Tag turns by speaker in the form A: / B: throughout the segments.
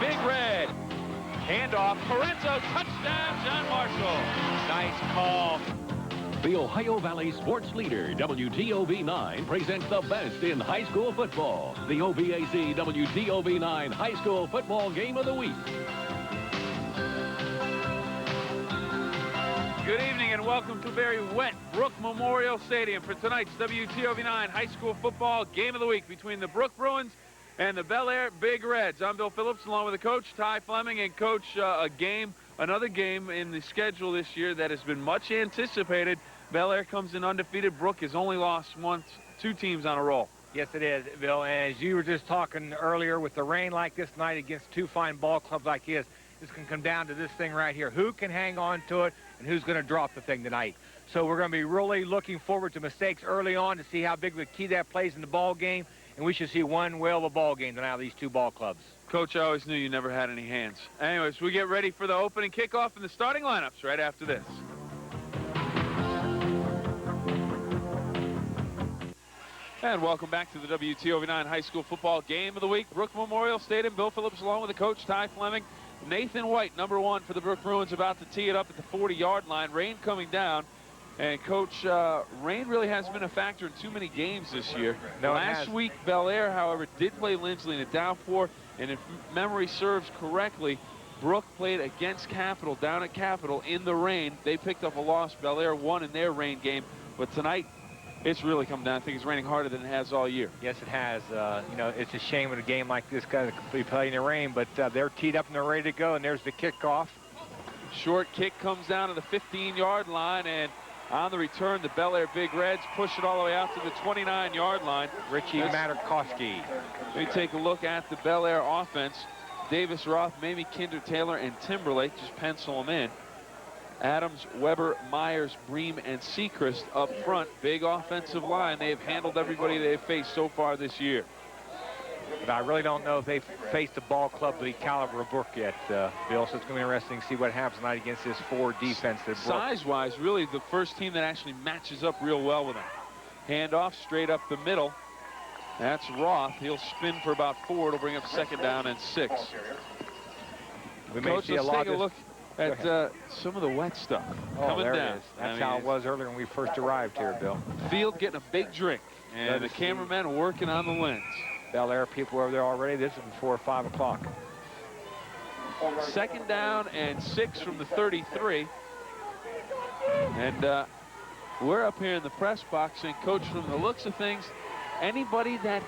A: Big Red. Handoff, Parenzo, touchdown, John Marshall. Nice call.
B: The Ohio Valley sports leader, WTOV9, presents the best in high school football. The OVAC WTOV9 High School Football Game of the Week.
A: Good evening and welcome to very wet Brooke Memorial Stadium for tonight's WTOV9 High School Football Game of the Week between the Brooke Bruins and the Bel Air Big Reds. I'm Bill Phillips along with the coach, Ty Fleming, and coach, another game in the schedule this year that has been much anticipated. Bel Air comes in undefeated. Brooke has only lost once, 2 teams on a roll.
C: Yes, it is, Bill. And as you were just talking earlier, with the rain like this tonight against 2 fine ball clubs like this can come down to this thing right here. Who can hang on to it and who's going to drop the thing tonight? So we're going to be really looking forward to mistakes early on to see how big of a key that plays in the ball game. And we should see one whale of a ball game tonight out of these 2 ball clubs.
A: Coach, I always knew you never had any hands. Anyways, we get ready for the opening kickoff and the starting lineups right after this. And welcome back to the WTOV9 High School Football Game of the Week. Brooke Memorial Stadium. Bill Phillips along with the coach, Ty Fleming. Nathan White, number 1 for the Brooke Bruins, about to tee it up at the 40-yard line. Rain coming down. And, Coach, rain really hasn't been a factor in too many games this year.
C: No,
A: Last week, Bel Air, however, did play Lindsley in a downpour. And if memory serves correctly, Brooke played against Capital, down at Capital, in the rain. They picked up a loss. Bel Air won in their rain game. But tonight, it's really come down. I think it's raining harder than it has all year.
C: Yes, it has. You know, it's a shame with a game like this guy to be playing in the rain, but they're teed up and they're ready to go, and there's the kickoff.
A: Short kick comes down to the 15-yard line, and on the return, the Bel Air Big Reds push it all the way out to the 29-yard line.
C: Richie Matarkowski.
A: We take a look at the Bel Air offense. Davis, Roth, Mamie, Kinder, Taylor, and Timberlake. Just pencil them in. Adams, Weber, Myers, Bream, and Sechrist up front. Big offensive line. They have handled everybody they've faced so far this year.
C: But I really don't know if they've faced a ball club of the caliber of Brooke yet, Bill. So it's going to be interesting to see what happens tonight against this 4 defense.
A: Size-wise, really the first team that actually matches up real well with them. Handoff straight up the middle. That's Roth. He'll spin for about 4. It'll bring up 2nd down and 6.
C: We may
A: Coach,
C: see a lot
A: take a look at some of the wet stuff coming
C: there
A: down.
C: It is. That's how it was earlier when we first arrived here, Bill.
A: Field getting a big drink, and the cameraman working on the lens.
C: Bel Air people over there already. This is before 5 o'clock.
A: 2nd down and 6 from the 33. And we're up here in the press box, and Coach, from the looks of things, anybody that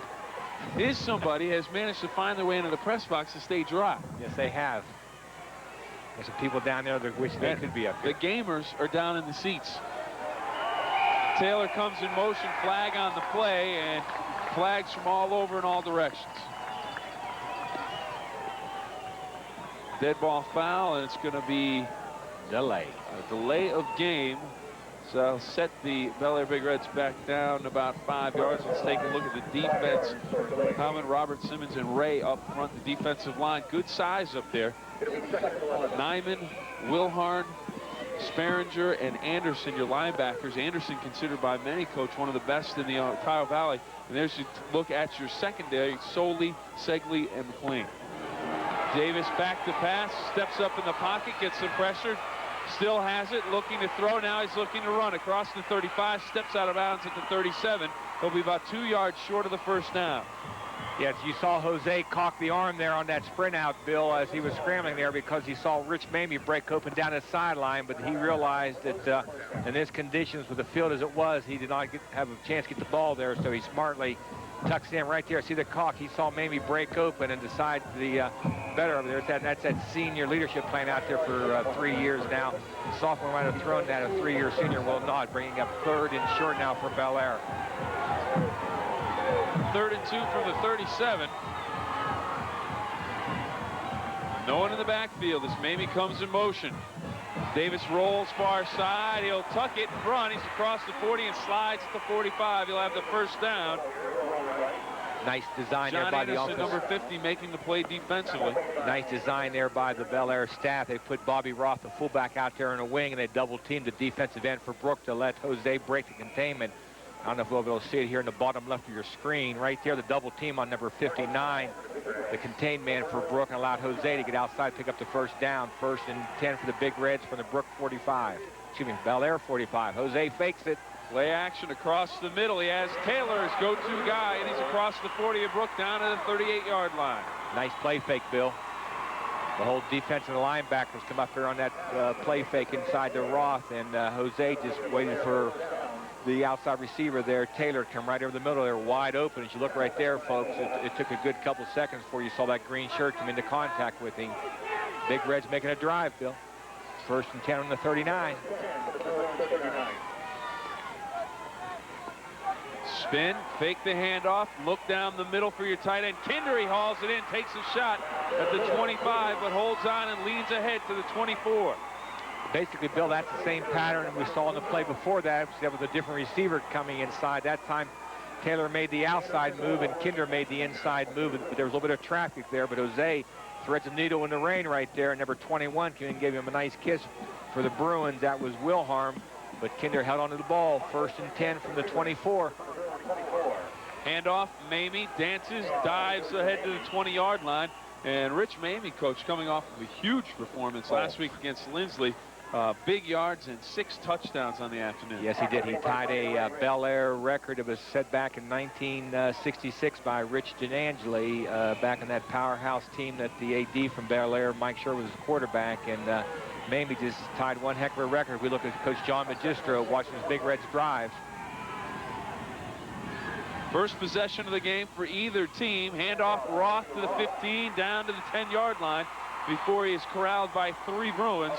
A: is somebody has managed to find their way into the press box to stay dry.
C: Yes, they have. There's some people down there that wish they could be up here.
A: The gamers are down in the seats. Taylor comes in motion, flag on the play, and flags from all over in all directions. Dead ball foul, and it's going to be
C: delay.
A: A delay of game. So I'll set the Bel Air Big Reds back down about 5 yards. Let's take a look at the defense. Hammond, Robert, Simmons, and Ray up front. The defensive line, good size up there. Nyman, Wilharn, Sperringer, and Anderson, your linebackers. Anderson considered by many, Coach, one of the best in the Ohio Valley. And there's your look at your secondary, Soley, Segley, and McLean. Davis back to pass, steps up in the pocket, gets some pressure, still has it, looking to throw. Now he's looking to run across the 35, steps out of bounds at the 37. He'll be about 2 yards short of the 1st down.
C: Yes, you saw Jose cock the arm there on that sprint out, Bill, as he was scrambling there because he saw Rich Mamie break open down his sideline, but he realized that in his conditions with the field as it was, he did not have a chance to get the ball there, so he smartly tucks in right there. See the cock. He saw Mamie break open and decide the better over there. That's that senior leadership plan out there for 3 years now. The sophomore might have thrown that. A 3-year senior will not, bringing up 3rd and short now for Bel Air.
A: 3rd and 2 from the 37. No one in the backfield as Mamie comes in motion. Davis rolls far side. He'll tuck it and run. He's across the 40 and slides at the 45. He'll have the 1st down.
C: Nice design
A: John
C: there by
A: Anderson,
C: the offense.
A: number 50, making the play defensively.
C: Nice design there by the Bel Air staff. They put Bobby Roth, the fullback, out there in a wing, and they double-teamed the defensive end for Brooke to let Jose break the containment. I don't know if we'll be able to see it here in the bottom left of your screen. Right there, the double team on number 59. The contained man for Brooke, and allowed Jose to get outside, pick up the first down. 1st and 10 for the Big Reds from the Brooke 45. Excuse me, Bel Air 45. Jose fakes it.
A: Play action across the middle. He has Taylor, his go-to guy, and he's across the 40 of Brooke down to the 38-yard line.
C: Nice play fake, Bill. The whole defense and the linebackers come up here on that play fake inside the Roth, and Jose just waited for the outside receiver there, Taylor, to come right over the middle there, wide open. As you look right there, folks, it took a good couple seconds before you saw that green shirt come into contact with him. Big Reds making a drive, Bill. 1st and 10 on the 39.
A: Spin, fake the handoff, look down the middle for your tight end. Kindery hauls it in, takes a shot at the 25, but holds on and leads ahead to the 24.
C: Basically, Bill, that's the same pattern we saw in the play before that. That was a different receiver coming inside. That time, Taylor made the outside move and Kinder made the inside move. But there was a little bit of traffic there, but Jose threads a needle in the rain right there. Number 21 came and gave him a nice kiss for the Bruins. That was Wilharm, but Kinder held onto the ball. 1st and 10 from the 24.
A: Handoff, Mamie dances, dives ahead to the 20-yard line. And Rich Mamie, coach, coming off of a huge performance last week against Lindsley. Big yards and 6 touchdowns on the afternoon.
C: Yes, he did. He tied a Bel Air record. It was set back in 1966 by Rich DeAngeli, back in that powerhouse team that the AD from Bel Air, Mike Sherwood, was the quarterback. And Mamie just tied one heck of a record. We look at Coach John Magistro watching his Big Reds drive.
A: First possession of the game for either team. Handoff, Roth to the 15, down to the 10-yard line before he is corralled by 3 Bruins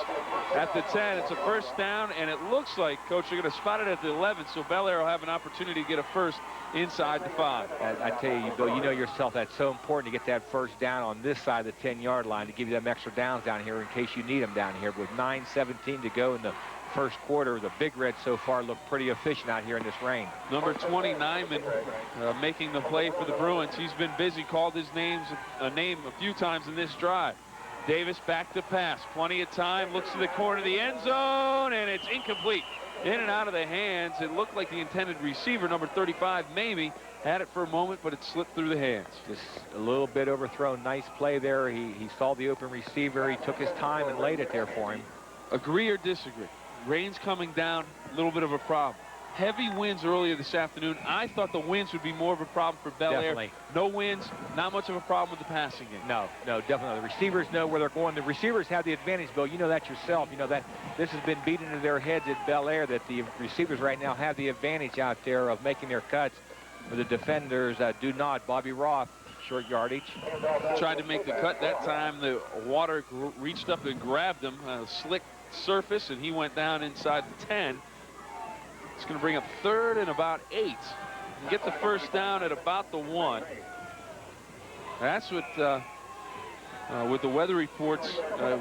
A: at the 10. It's a 1st down, and it looks like, Coach, they're going to spot it at the 11, so Bel Air will have an opportunity to get a first inside the 5.
C: I tell you, Bill, you know yourself that's so important to get that 1st down on this side of the 10-yard line to give you them extra downs down here in case you need them down here. With 9:17 to go in the 1st quarter, the Big Reds so far look pretty efficient out here in this rain.
A: Number 20, Nyman, making the play for the Bruins. He's been busy, called his name a few times in this drive. Davis back to pass, plenty of time, looks to the corner of the end zone, and it's incomplete. In and out of the hands. It looked like the intended receiver, number 35, Mamie, had it for a moment, but it slipped through the hands.
C: Just a little bit overthrown. Nice play there. He saw the open receiver. He took his time and laid it there for him.
A: Agree or disagree? Rain's coming down, a little bit of a problem. Heavy winds earlier this afternoon. I thought the winds would be more of a problem for Bel Air.
C: Definitely.
A: No winds, not much of a problem with the passing game.
C: No, definitely. The receivers know where they're going. The receivers have the advantage, Bill. You know that yourself. You know that this has been beaten into their heads at Bel Air, that the receivers right now have the advantage out there of making their cuts. For the defenders, do not. Bobby Roth, short yardage.
A: Tried to make the cut that time. The water reached up and grabbed him. Slick surface, and he went down inside the 10. It's going to bring up 3rd and about 8. And get the 1st down at about the 1. That's what, with the weather reports,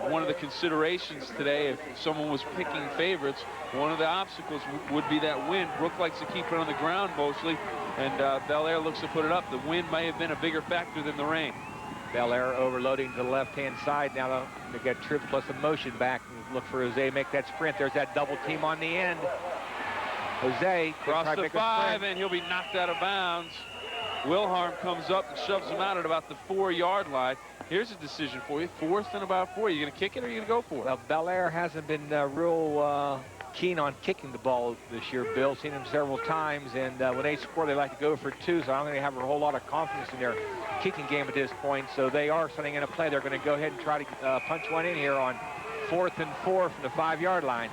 A: one of the considerations today, if someone was picking favorites, one of the obstacles would be that wind. Brooke likes to keep it on the ground mostly, and Bel Air looks to put it up. The wind may have been a bigger factor than the rain.
C: Bel Air overloading to the left-hand side. Now they get trip plus a motion back. Look for Jose make that sprint. There's that double team on the end. Jose
A: across the 5, and he'll be knocked out of bounds. Wilharm comes up and shoves him out at about the 4-yard line. Here's a decision for you. 4th and about 4. Are you going to kick it or are you going to go for it?
C: Well, Bel Air hasn't been real keen on kicking the ball this year, Bill. Seen him several times, and when they score, they like to go for 2, so I don't think they have a whole lot of confidence in their kicking game at this point. So they are sending in a play. They're going to go ahead and try to punch one in here on 4th and 4 from the 5-yard line.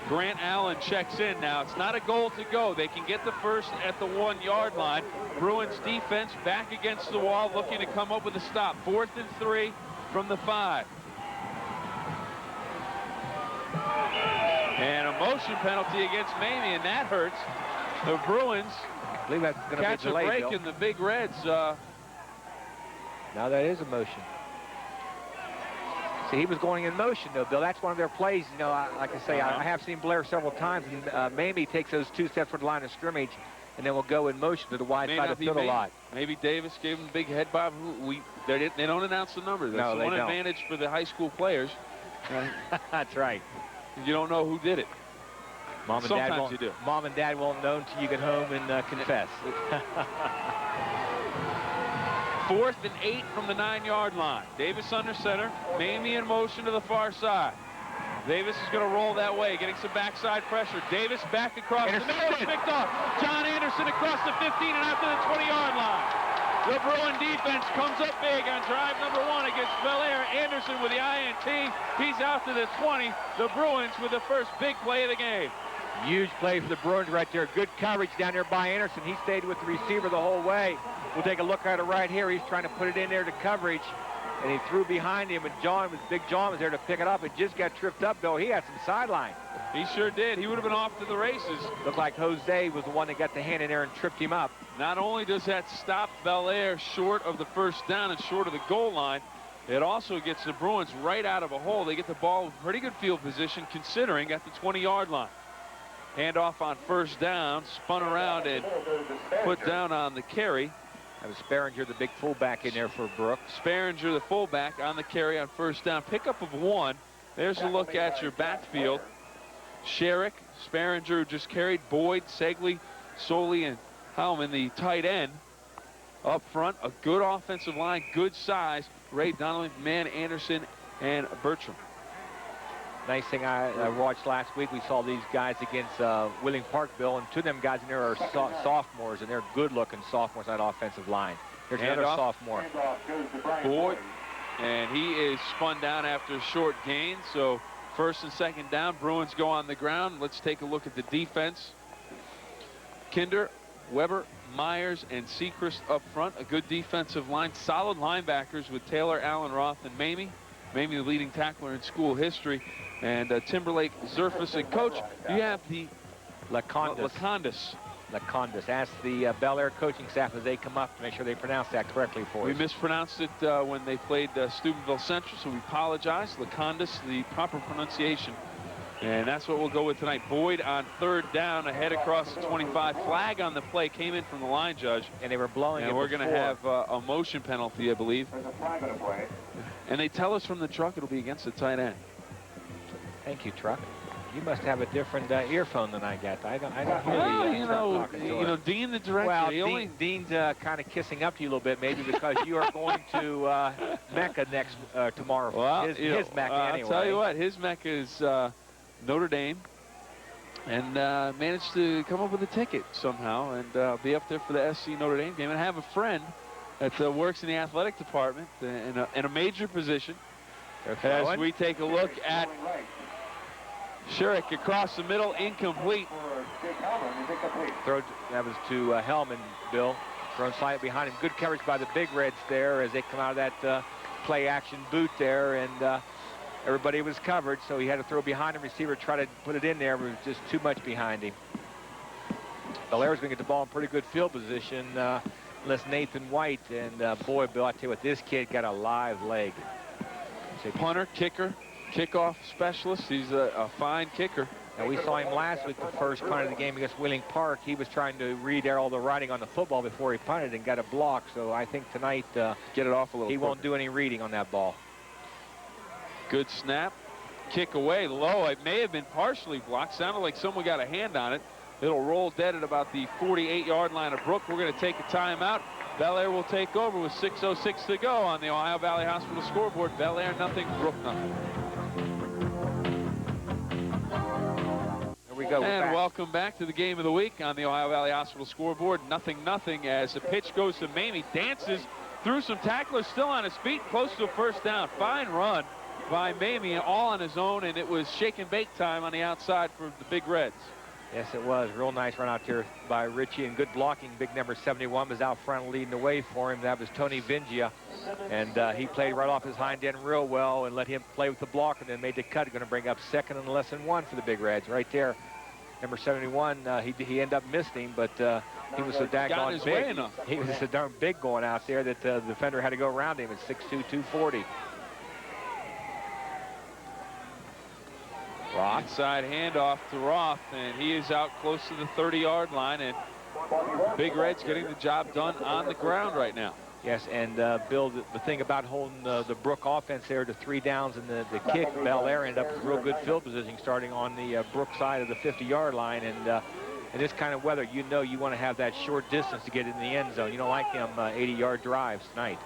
A: Grant Allen checks in now. It's not a goal to go. They can get the 1st at the 1-yard line. Bruins defense back against the wall, looking to come up with a stop. 4th and 3 from the 5. And a motion penalty against Mamie, and that hurts. The Bruins catch a break in the Big Reds.
C: Now that is a motion. See, he was going in motion, though, Bill. That's one of their plays. You know, like I say, I have seen Blair several times, and Mamie takes those 2 steps for the line of scrimmage, and then will go in motion to the wide side of the field a lot.
A: Maybe Davis gave him a big head bob. They don't announce the number. That's the one advantage for the high school players.
C: That's right.
A: You don't know who did it. Sometimes you do.
C: Mom and Dad won't know until you get home and confess.
A: 4th and 8 from the 9-yard line. Davis under center. Mamie in motion to the far side. Davis is going to roll that way, getting some backside pressure. Davis back across the middle, picked off. John Anderson across the 15 and out to the 20-yard line. The Bruin defense comes up big on drive number 1 against Bel Air. Anderson with the INT. He's out to the 20. The Bruins with the first big play of the game.
C: Huge play for the Bruins right there. Good coverage down there by Anderson. He stayed with the receiver the whole way. We'll take a look at it right here. He's trying to put it in there to coverage. And he threw behind him, and Big John was there to pick it up. It just got tripped up, though. He had some sideline.
A: He sure did. He would have been off to the races.
C: Looked like Jose was the one that got the hand in there and tripped him up.
A: Not only does that stop Bel Air short of the first down and short of the goal line, it also gets the Bruins right out of a hole. They get the ball with pretty good field position, considering at the 20-yard line. Handoff on first down, spun around and put down on the carry.
C: That was Sparinger, the big fullback, in there for Brooke.
A: Sparinger, the fullback, on the carry on first down. Pickup of 1. There's a look at your backfield. Sherrick, Sparinger, who just carried Boyd, Segley, Soley, and Howman, the tight end. Up front, a good offensive line, good size. Ray Donnelly, Mann, Anderson, and Bertram.
C: Nice thing I watched last week, we saw these guys against Wheeling Park, Bill, and 2 of them guys in there are sophomores, and they're good-looking sophomores on that offensive line. Here's another sophomore.
A: Boyd, and he is spun down after a short gain, so first and second down. Bruins go on the ground. Let's take a look at the defense. Kinder, Weber, Myers, and Sechrist up front. A good defensive line. Solid linebackers with Taylor, Allen, Roth, and Mamie. Mamie, the leading tackler in school history. And Timberlake, Zerfus, and coach, you have the Lekanudos.
C: Ask the Bel Air coaching staff as they come up to make sure they pronounce that correctly for us.
A: We mispronounced it when they played Steubenville Central, so we apologize. Lekanudos, the proper pronunciation. And that's what we'll go with tonight. Boyd on third down, ahead across the 25. Flag on the play came in from the line judge.
C: And they were blowing it.
A: And we're going to have a motion penalty, I believe.
D: There's a flag on the play.
A: And they tell us from the truck it'll be against the tight end.
C: Thank you, Truck. You must have a different earphone than I got. I don't hear
A: well,
C: you know,
A: Dean the director.
C: Well, Dean's kind of kissing up to you a little bit, maybe because you are going to Mecca next tomorrow.
A: Well,
C: his Mecca anyway.
A: I'll tell you what, his Mecca is Notre Dame, and managed to come up with a ticket somehow and be up there for the SC Notre Dame game. And I have a friend that works in the athletic department in a major position. As we take a look at Sherrick across the middle, incomplete.
C: Throw, that was to Hellman, Bill. Thrown slightly behind him. Good coverage by the Big Reds there as they come out of that play-action boot there, and everybody was covered, so he had to throw behind him. Receiver tried to put it in there, but it was just too much behind him. Bel Air's going to get the ball in pretty good field position, unless Nathan White, and boy, Bill, I tell you what, this kid got a live leg.
A: Punter, kicker, kickoff specialist. He's a fine kicker.
C: And we saw him last week, the first punt of the game against Wheeling Park. He was trying to read all the writing on the football before he punted and got a block. So I think tonight
A: get it off a little.
C: He won't do any reading on that ball.
A: Good snap. Kick away low. It may have been partially blocked. Sounded like someone got a hand on it. It'll roll dead at about the 48-yard line of Brooke. We're going to take a timeout. Bel Air will take over with 6:06 to go on the Ohio Valley Hospital scoreboard. Bel Air nothing, Brooke nothing.
C: There we go.
A: And welcome back to the game of the week on the Ohio Valley Hospital scoreboard. 0-0 as the pitch goes to Mamie. Dances through some tacklers, still on his feet, close to a first down. Fine run by Mamie, all on his own, and it was shake and bake time on the outside for the Big Reds.
C: Yes, it was. Real nice run out there by Richie, and good blocking. Big number 71 was out front leading the way for him. That was Tony Vingia, and he played right off his hind end real well and let him play with the block and then made the cut. Going to bring up second and less than 1 for the Big Reds right there. Number 71, he ended up missing him, but he was so daggone big. He was so darn big going out there that the defender had to go around him at 6'2", 240.
A: Roth. Inside handoff to Roth, and he is out close to the 30-yard line, and Big Reds getting the job done on the ground right now.
C: Yes, and Bill, the thing about holding the Brooke offense there to 3 downs and the kick, Bel Air ended up with real good field position starting on the Brooke side of the 50-yard line. And in this kind of weather, you know you want to have that short distance to get in the end zone. You don't like them 80-yard drives tonight.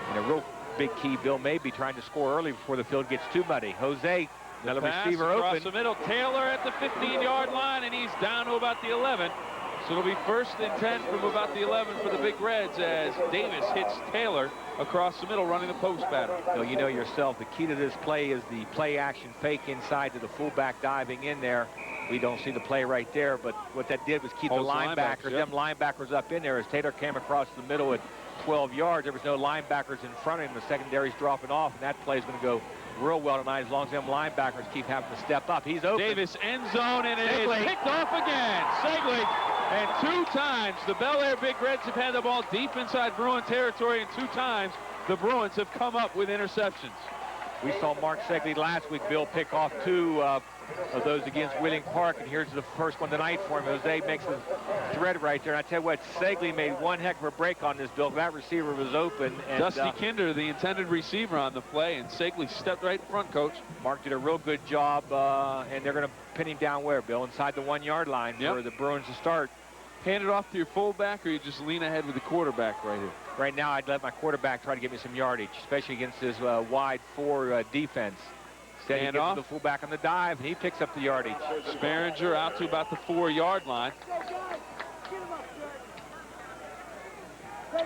C: And a real big key, Bill, may be trying to score early before the field gets too muddy. Jose, another receiver
A: across
C: open.
A: the middle. Taylor at the 15-yard line, and he's down to about the 11. So it'll be 1st and 10 from about the 11 for the Big Reds as Davis hits Taylor across the middle running the post pattern.
C: So you know yourself, the key to this play is the play action fake inside to the fullback diving in there. We don't see the play right there, but what that did was keep the linebackers, them linebackers up in there as Taylor came across the middle at 12 yards. There was no linebackers in front of him. The secondary's dropping off, and that play's going to go real well tonight as long as them linebackers keep having to step up. He's open.
A: Davis end zone, and it is picked off again. Segley, and 2 times the Bel Air Big Reds have had the ball deep inside Bruin territory, and 2 times the Bruins have come up with interceptions.
C: We saw Mark Segley last week, Bill, pick off 2 of those against Wheeling Park, and here's the first one tonight for him. Jose makes a thread right there. And I tell you what, Segley made one heck of a break on this, Bill. That receiver was open. And,
A: Dusty Kinder, the intended receiver on the play, and Segley stepped right in front, Coach.
C: Mark did a real good job, and they're going to pin him down where, Bill? Inside the 1-yard line for the Bruins to start.
A: Hand it off to your fullback, or you just lean ahead with the quarterback right here?
C: Right now, I'd let my quarterback try to get me some yardage, especially against this wide 4 defense. Instead, he gets to the fullback on the dive, and he picks up the yardage.
A: Sperringer out to about the 4-yard line.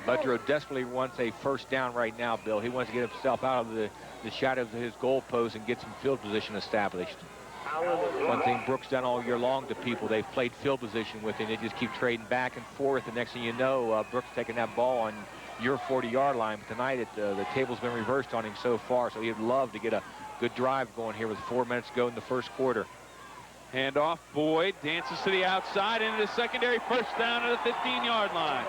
C: Budrow desperately wants a first down right now, Bill. He wants to get himself out of the shadows of his goal post and get some field position established. One thing Brooke's done all year long to people, they've played field position with him. They just keep trading back and forth. The next thing you know, Brooke's taking that ball on your 40-yard line. But tonight, the table's been reversed on him so far, so he'd love to get a good drive going here with 4 minutes to go in the first quarter.
A: Handoff, Boyd dances to the outside into the secondary, first down to the 15-yard line.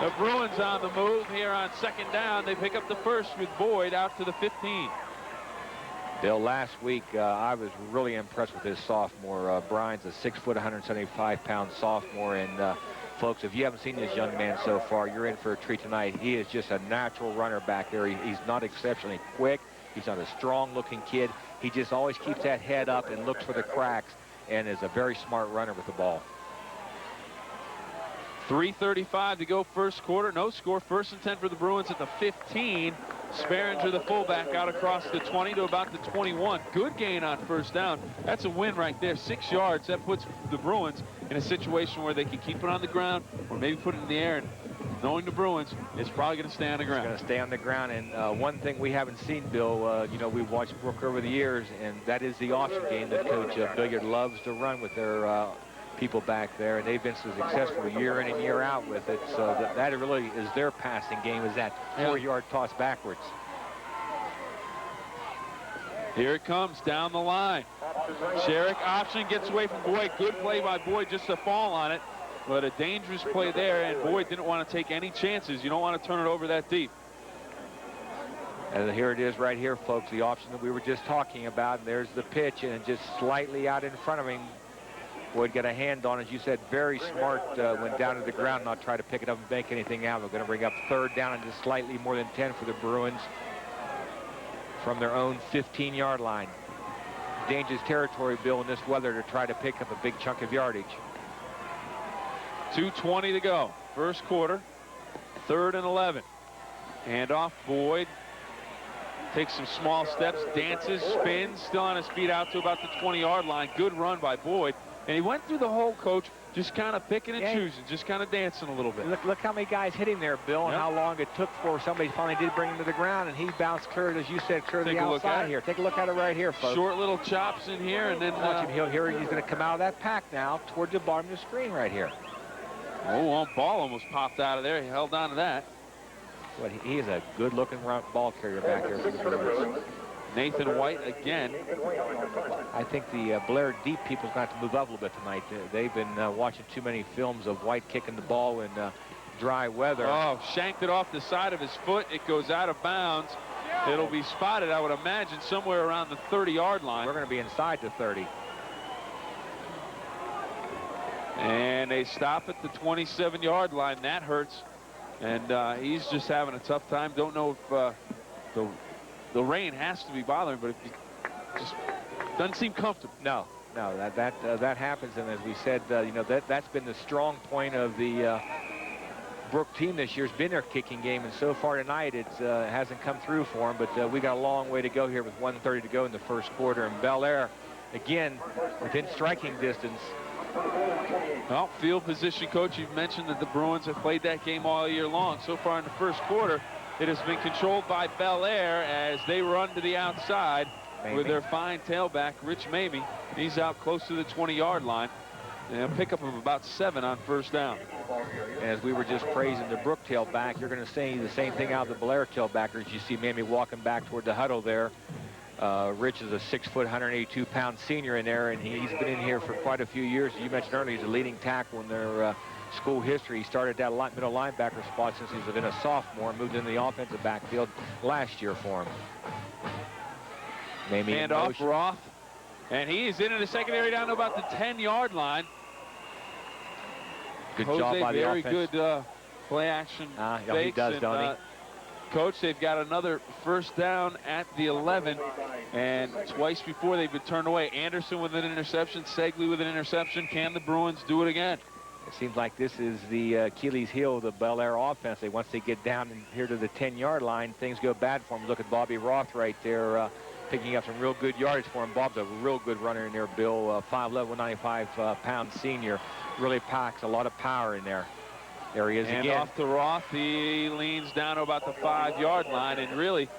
A: The Bruins on the move here on 2nd down. They pick up the first with Boyd out to the 15.
C: Bill, last week, I was really impressed with this sophomore. Brian's a 6 foot, 175-pound sophomore. And, folks, if you haven't seen this young man so far, you're in for a treat tonight. He is just a natural runner back there. He's not exceptionally quick. He's not a strong-looking kid. He just always keeps that head up and looks for the cracks and is a very smart runner with the ball.
A: 3:35 to go first quarter. No score. 1st and 10 for the Bruins at the 15. Sperringer, the fullback, out across the 20 to about the 21. Good gain on first down. That's a win right there. 6 yards. That puts the Bruins in a situation where they can keep it on the ground or maybe put it in the air. And knowing the Bruins, it's probably going to stay on the ground.
C: It's going to stay on the ground. And one thing we haven't seen, Bill, you know, we've watched Brooke over the years, and that is the option game that Coach Billiard loves to run with their people back there, and they've been so successful year in and year out with it. So that really is their passing game, is that 4-yard toss backwards.
A: Here it comes down the line. Sherrick option, gets away from Boyd. Good play by Boyd, just a fall on it, but a dangerous play there, and Boyd didn't want to take any chances. You don't want to turn it over that deep.
C: And here it is right here, folks, the option that we were just talking about. And there's the pitch, and just slightly out in front of him. Boyd got a hand on, as you said, very smart, went down to the ground, not try to pick it up and bank anything out. We're going to bring up 3rd down and just slightly more than 10 for the Bruins from their own 15-yard line. Dangerous territory, Bill, in this weather to try to pick up a big chunk of yardage.
A: 2:20 to go. First quarter, 3rd and 11. Handoff, Boyd takes some small steps, dances, spins, still on his feet out to about the 20-yard line. Good run by Boyd. And he went through the whole, Coach, just kind of picking and choosing, just kind of dancing a little bit.
C: Look how many guys hit him there, Bill, and how long it took for somebody finally did bring him to the ground, and he bounced clear, as you said, clear to the outside here. Take a look at it right here, folks.
A: Short little chops in here, and then
C: watch him. He's going to come out of that pack now toward the bottom of the screen right here.
A: Oh, one ball almost popped out of there. He held on to that.
C: But he is a good-looking ball carrier back there for the Bruins.
A: Nathan White again.
C: I think the Blair deep people's got to move up a little bit tonight. They've been watching too many films of White kicking the ball in dry weather.
A: Oh, shanked it off the side of his foot. It goes out of bounds. It'll be spotted, I would imagine, somewhere around the 30-yard line.
C: We're going to be inside the 30.
A: And they stop at the 27-yard line. That hurts and he's just having a tough time. Don't know if the rain has to be bothering, but it just doesn't seem comfortable.
C: No, that happens, and as we said, you know, that's been the strong point of the Brooke team this year. Has been their kicking game, and so far tonight it hasn't come through for them. But we got a long way to go here with 1:30 to go in the first quarter, and Bel Air again within striking distance.
A: Well, field position, coach, you've mentioned that the Bruins have played that game all year long. So far in the first quarter, it has been controlled by Bel Air as they run to the outside with their fine tailback, Rich Mamie. He's out close to the 20-yard line. And a pickup of about 7 on first down.
C: As we were just praising the Brooke tailback, you're going to see the same thing out of the Bel Air tailbackers. You see Mamie walking back toward the huddle there. Rich is a 6-foot, 182-pound senior in there, and he's been in here for quite a few years. You mentioned earlier he's a leading tackle in their school history. He started that middle linebacker spot since he's been a sophomore and moved into the offensive backfield last year for him. Mamie
A: hand off Roth, and he is into the secondary down to about the 10-yard line.
C: Good job by the offense.
A: Very good play action.
C: He does, don't he?
A: Coach, they've got another first down at the 11, and twice before they've been turned away. Anderson with an interception, Segley with an interception. Can the Bruins do it again?
C: It seems like this is the Achilles heel of the Bel Air offense. Once they get down here to the 10-yard line, things go bad for them. Look at Bobby Roth right there, picking up some real good yardage for him. Bob's a real good runner in there, Bill. 5'11", 195-pound senior. Really packs a lot of power in there. There he is
A: and
C: again.
A: Off to Roth. He leans down to about the 5-yard line. And really,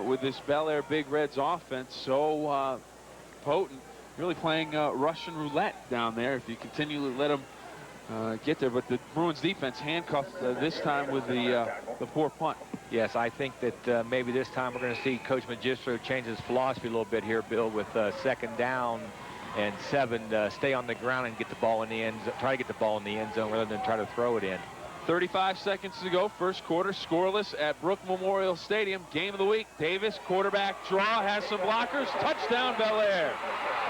A: with this Bel Air Big Reds offense so potent, really playing Russian roulette down there if you continually let them get there. But the Bruins defense handcuffed this time with the poor punt.
C: Yes, I think that maybe this time we're going to see Coach Magistro change his philosophy a little bit here, Bill, with second down and 7, stay on the ground and get the ball in the end zone, try to get the ball in the end zone rather than try to throw it in.
A: 35 seconds to go, first quarter, scoreless at Brooke Memorial Stadium. Game of the week, Davis, quarterback draw, has some blockers, touchdown Bel Air.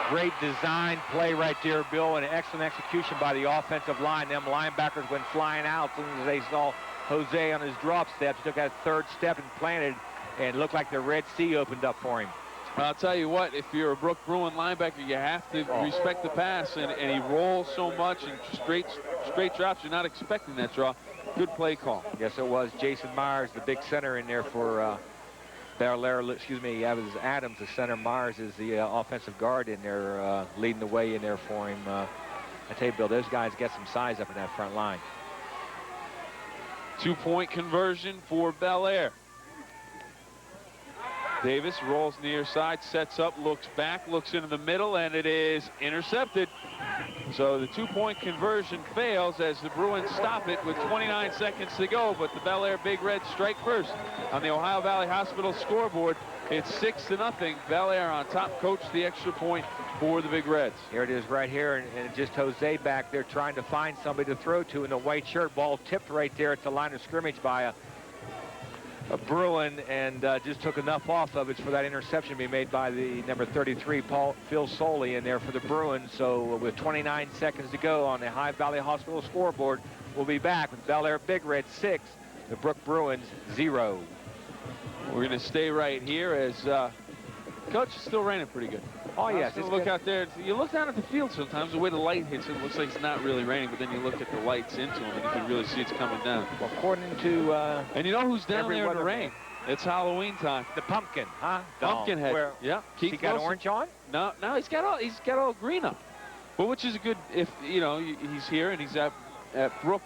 C: Great design play right there, Bill, and an excellent execution by the offensive line. Them linebackers went flying out as soon as they saw Jose on his drop steps. He took that third step and planted, and it looked like the Red Sea opened up for him.
A: I'll tell you what, if you're a Brooke Bruin linebacker, you have to respect the pass, and he rolls so much and straight drops. You're not expecting that draw. Good play call.
C: Yes, it was. Jason Myers, the big center in there for Bel Air. Excuse me, that was Adams, the center. Myers is the offensive guard in there, leading the way in there for him. I tell you, Bill, those guys get some size up in that front line.
A: 2-point conversion for Bel Air. Davis rolls near side, sets up, looks back, looks into the middle, and it is intercepted. So the 2-point conversion fails as the Bruins stop it with 29 seconds to go, but the Bel Air Big Reds strike first on the Ohio Valley Hospital scoreboard. It's 6-0. Bel Air on top. Coach the extra point for the Big Reds.
C: Here it is right here, and just Jose back there trying to find somebody to throw to in the white shirt. Ball tipped right there at the line of scrimmage by a Bruin, and just took enough off of it for that interception to be made by the number 33, Phil Soley, in there for the Bruins. So with 29 seconds to go on the Ohio Valley Hospital scoreboard, we'll be back with Bel Air Big Red 6, the Brooke Bruins 0.
A: We're going to stay right here as Coach, it's still raining pretty good.
C: Oh, yes.
A: Look good out there. You look down at the field sometimes, the way the light hits it, it looks like it's not really raining, but then you look at the lights into them, and you can really see it's coming down.
C: Well, according to...
A: and you know who's down there in the rain? It's Halloween time.
C: The pumpkin, huh?
A: Pumpkinhead.
C: Where,
A: yeah.
C: He got orange on?
A: No, he's got all green up. But which is a good, if, you know, he's here and he's at Brooke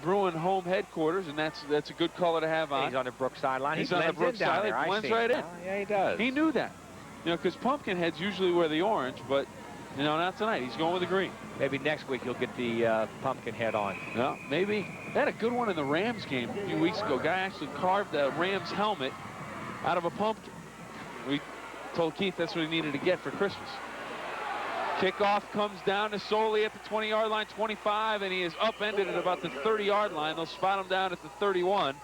A: Bruin home headquarters, and that's a good color to have on.
C: He's on the Brooke sideline.
A: He's on the Brooke sideline. He blends right in.
C: Yeah, he does.
A: He knew that. You know, because Pumpkinheads usually wear the orange, but, you know, not tonight. He's going with the green.
C: Maybe next week he'll get the Pumpkinhead on.
A: Yeah, maybe. They had a good one in the Rams game a few weeks ago. Guy actually carved a Rams helmet out of a pumpkin. We told Keith that's what he needed to get for Christmas. Kickoff comes down to Soley at the 20-yard line, 25, and he is upended at about the 30-yard line. They'll spot him down at the 31.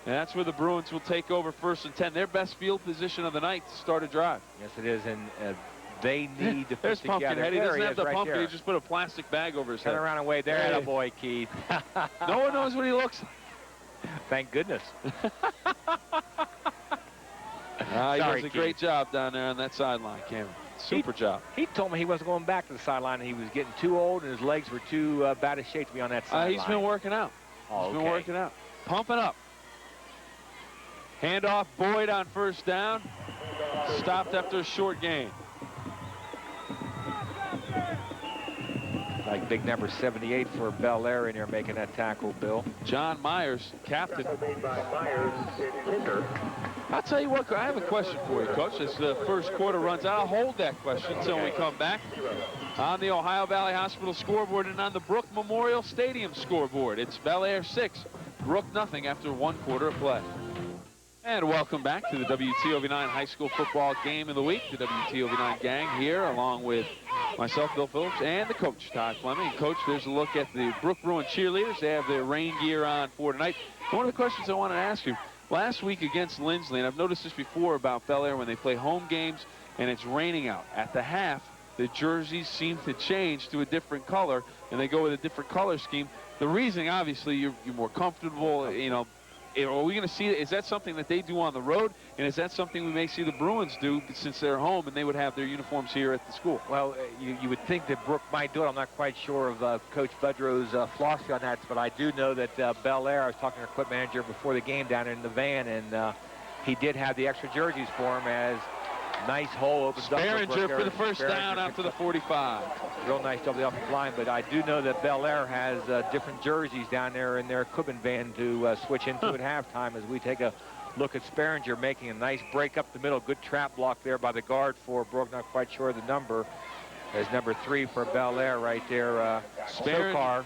A: And that's where the Bruins will take over 1st and 10. Their best field position of the night to start a drive.
C: Yes, it is, and they need to put
A: There's
C: together.
A: Pumpkinhead. He doesn't have the
C: right
A: pumpkin.
C: there.
A: He just put a plastic bag over his head.
C: Turn around and wave there.
A: Hey.
C: Attaboy, Keith.
A: No one knows what he looks like.
C: Thank goodness.
A: He does a great job down there on that sideline, Cameron. Super job.
C: He told me he wasn't going back to the sideline. He was getting too old and his legs were too bad a shape to be on that sideline.
A: He's been working out. He's been working out. Pumping up. Handoff, Boyd on first down. Stopped after a short gain.
C: Like big number 78 for Bel Air in there making that tackle, Bill.
A: John Myers, captain. I'll tell you what, I have a question for you, Coach. As the first quarter runs out, I'll hold that question until we come back on the Ohio Valley Hospital scoreboard and on the Brooke Memorial Stadium scoreboard. It's Bel Air 6, Brooke nothing after 1 quarter of play. And welcome back to the WTOV9 High School Football Game of the Week. The WTOV9 gang here, along with myself, Bill Phillips, and the coach, Todd Fleming. Coach, there's a look at the Brooke Bruin cheerleaders. They have their rain gear on for tonight. One of the questions I want to ask you, last week against Lindsley, and I've noticed this before about Bel Air when they play home games and it's raining out. At the half, the jerseys seem to change to a different color, and they go with a different color scheme. The reasoning, obviously, you're more comfortable, you know. Are we going to see, is that something that they do on the road? And is that something we may see the Bruins do since they're home and they would have their uniforms here at the school?
C: Well, you would think that Brooke might do it. I'm not quite sure of Coach Budrow's philosophy on that, but I do know that Bel Air, I was talking to our equipment manager before the game down in the van, and he did have the extra jerseys for him as nice hole opens up.
A: Sperringer for the first down out to the 45.
C: Real nice double the offensive line, but I do know that Bel Air has different jerseys down there in their equipment van to switch into at halftime as we take a look at Sperringer making a nice break up the middle. Good trap block there by the guard for Brooke. Not quite sure the number. There's number 3 for Bel Air right there.
A: Sperringer,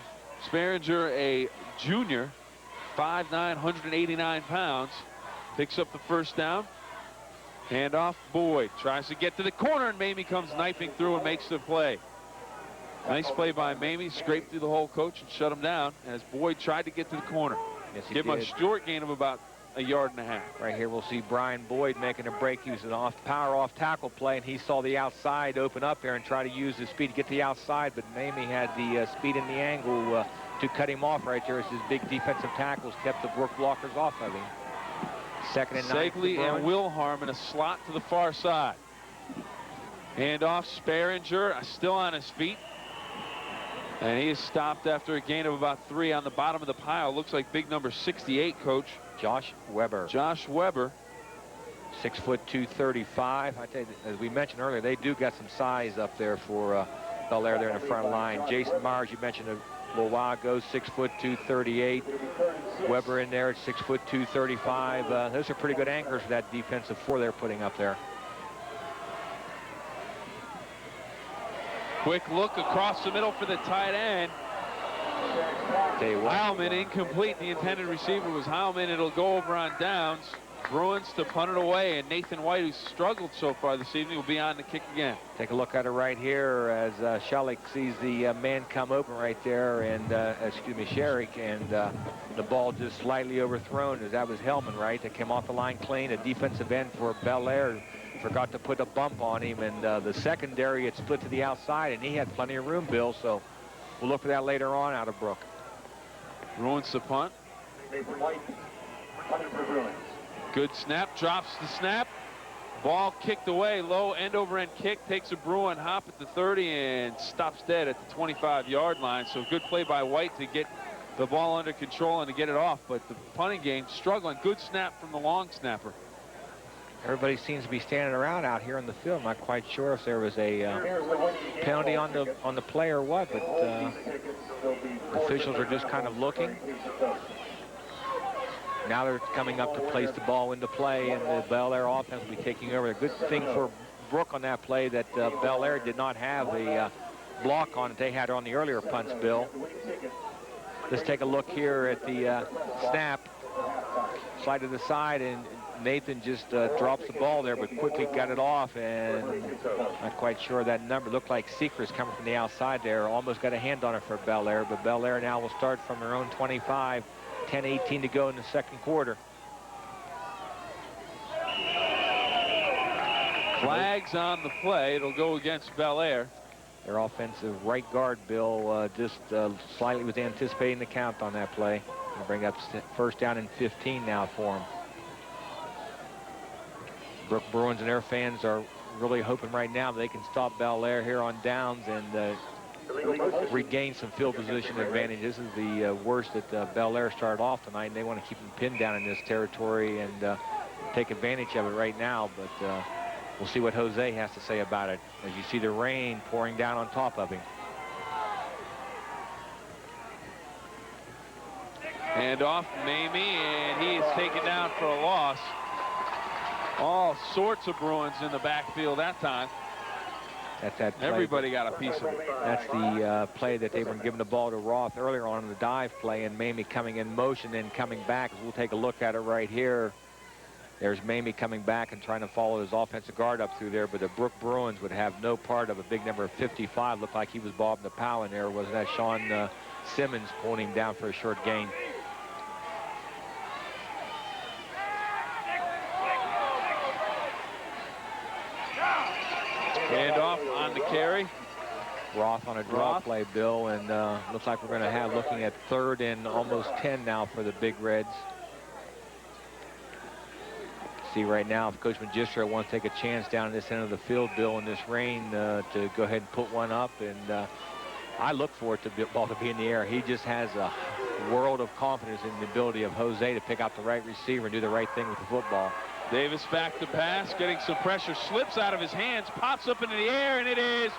A: a junior, 5'9", 189 pounds, picks up the first down. Handoff, Boyd tries to get to the corner, and Mamie comes knifing through and makes the play. Nice play by Mamie, scraped through the hole, coach, and shut him down as Boyd tried to get to the corner.
C: Yes,
A: Give him a short gain of about a yard and a half.
C: Right here we'll see Brian Boyd making a break. He was an power off tackle play, and he saw the outside open up there and try to use his speed to get to the outside, but Mamie had the speed and the angle to cut him off right there as his big defensive tackles kept the Brooke blockers off of him. 2nd and 9.
A: Segley and Wilharm in a slot to the far side. Handoff, Sperringer still on his feet. And he is stopped after a gain of about 3 on the bottom of the pile. Looks like big number 68, Coach.
C: Josh Weber.
A: Josh Weber.
C: 6 foot 235. I tell you, as we mentioned earlier, they do got some size up there for Bel Air there in the front line. Jason Myers, you mentioned a little while ago, 6 foot 238. Weber in there at 6 foot 235. Those are pretty good anchors for that defensive 4 they're putting up there.
A: Quick look across the middle for the tight end. Heilman incomplete. The intended receiver was Heilman. It'll go over on downs. Bruins to punt it away, and Nathan White, who's struggled so far this evening, will be on the kick again.
C: Take a look at it right here as Shalik sees the man come open right there, and Sherrick, and the ball just slightly overthrown as that was Hellman, right? That came off the line clean. A defensive end for Bel Air forgot to put a bump on him, and the secondary had split to the outside, and he had plenty of room, Bill, so we'll look for that later on out of Brooke.
A: Bruins the punt. Good snap, drops the snap. Ball kicked away, low end over end kick, takes a Bruin hop at the 30 and stops dead at the 25-yard line. So good play by White to get the ball under control and to get it off. But the punting game struggling. Good snap from the long snapper.
C: Everybody seems to be standing around out here in the field. I'm not quite sure if there was a penalty on the play or what, but officials are just kind of looking. Now they're coming up to place the ball into play, and the Bel Air offense will be taking over. A good thing for Brooke on that play that Bel Air did not have a block on it. They had on the earlier punts, Bill. Let's take a look here at the snap. Slide to the side, and Nathan just drops the ball there, but quickly got it off, and not quite sure that number. Looked like Seacrest coming from the outside there. Almost got a hand on it for Bel Air, but Bel Air now will start from their own 25. 10:18 to go in the second quarter.
A: Flags on the play. It'll go against Bel Air.
C: Their offensive right guard, Bill, just slightly was anticipating the count on that play. We'll bring up first down and 15 now for them. Brooke Bruins and their fans are really hoping right now that they can stop Bel Air here on downs and regain some field position advantage. This is the worst that Bel Air started off tonight, and they want to keep them pinned down in this territory and take advantage of it right now. But we'll see what Jose has to say about it as you see the rain pouring down on top of him.
A: And off Mamie, and he is taken down for a loss. All sorts of Bruins in the backfield that time.
C: That's that play.
A: Everybody got a piece of it.
C: That's the play that they were giving the ball to Roth earlier on in the dive play, and Mamie coming in motion and coming back. We'll take a look at it right here. There's Mamie coming back and trying to follow his offensive guard up through there, but the Brooke Bruins would have no part of a big number of 55. Looked like he was bobbing the pow in there. Was that Sean Simmons pulling him down for a short gain?
A: Hand off on the carry.
C: Roth on a draw play, Bill, and looks like we're going to have looking at 3rd and almost 10 now for the Big Reds. See right now if Coach Magistro wants to take a chance down at this end of the field, Bill, in this rain to go ahead and put one up, and I look for it to be, ball to be in the air. He just has a world of confidence in the ability of Jose to pick out the right receiver and do the right thing with the football.
A: Davis back to pass, getting some pressure, slips out of his hands, pops up into the air, and it is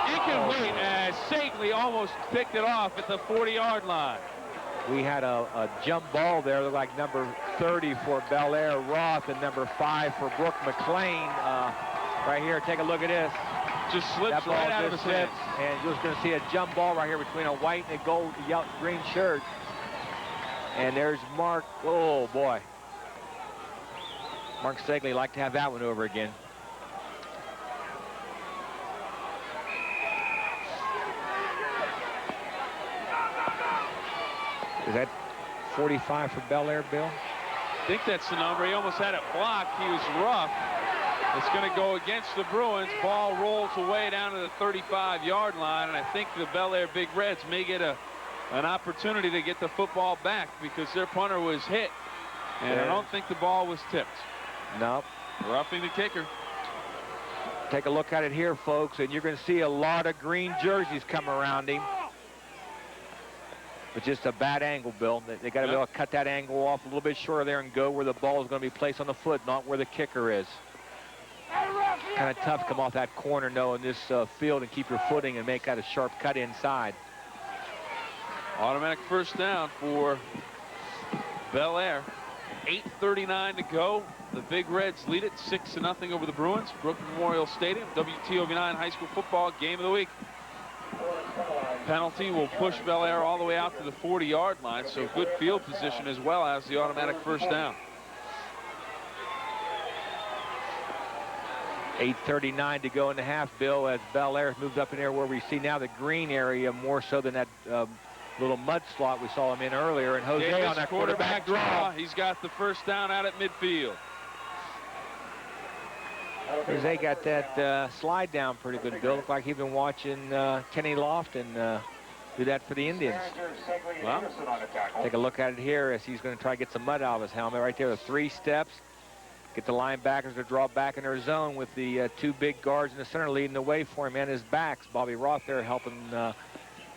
A: incomplete as Sagley almost picked it off at the 40-yard line.
C: We had a jump ball there, like number 30 for Bel Air Roth and number 5 for Brooke McLean. Right here, take a look at this.
A: Just slips right out of his hands.
C: And you're just going to see a jump ball right here between a white and a gold green shirt. And there's Mark. Oh, boy. Mark Sagley like to have that one over again. Is that 45 for Bel Air, Bill?
A: I think that's the number. He almost had it blocked. He was rough. It's going to go against the Bruins. Ball rolls away down to the 35-yard line, and I think the Bel Air Big Reds may get an opportunity to get the football back because their punter was hit, and I don't think the ball was tipped.
C: No.
A: Roughing the kicker.
C: Take a look at it here, folks, and you're going to see a lot of green jerseys come around him. But just a bad angle, Bill. They got to be able to cut that angle off a little bit shorter there and go where the ball is going to be placed on the foot, not where the kicker is. Kind of tough to come off that corner, though, in this field and keep your footing and make that a sharp cut inside.
A: Automatic first down for Bel Air. 8:39 to go. The Big Reds lead it 6-0 over the Bruins. Brooke Memorial Stadium, WTOV9 high school football game of the week. Penalty will push Bel Air all the way out to the 40-yard line, so good field position as well as the automatic first down.
C: 8:39 to go in the half, Bill, as Bel Air moved up in there where we see now the green area more so than that little mud slot we saw him in earlier. And Jose
A: Davis,
C: on that quarterback draw.
A: He's got the first down out at midfield.
C: Jose got that slide down pretty good, Bill. Looked like he'd been watching Kenny Lofton do that for the Indians.
A: Well,
C: take a look at it here as he's going to try to get some mud out of his helmet. Right there, the 3 steps. Get the linebackers to draw back in their zone with the 2 big guards in the center leading the way for him and his backs. Bobby Roth there helping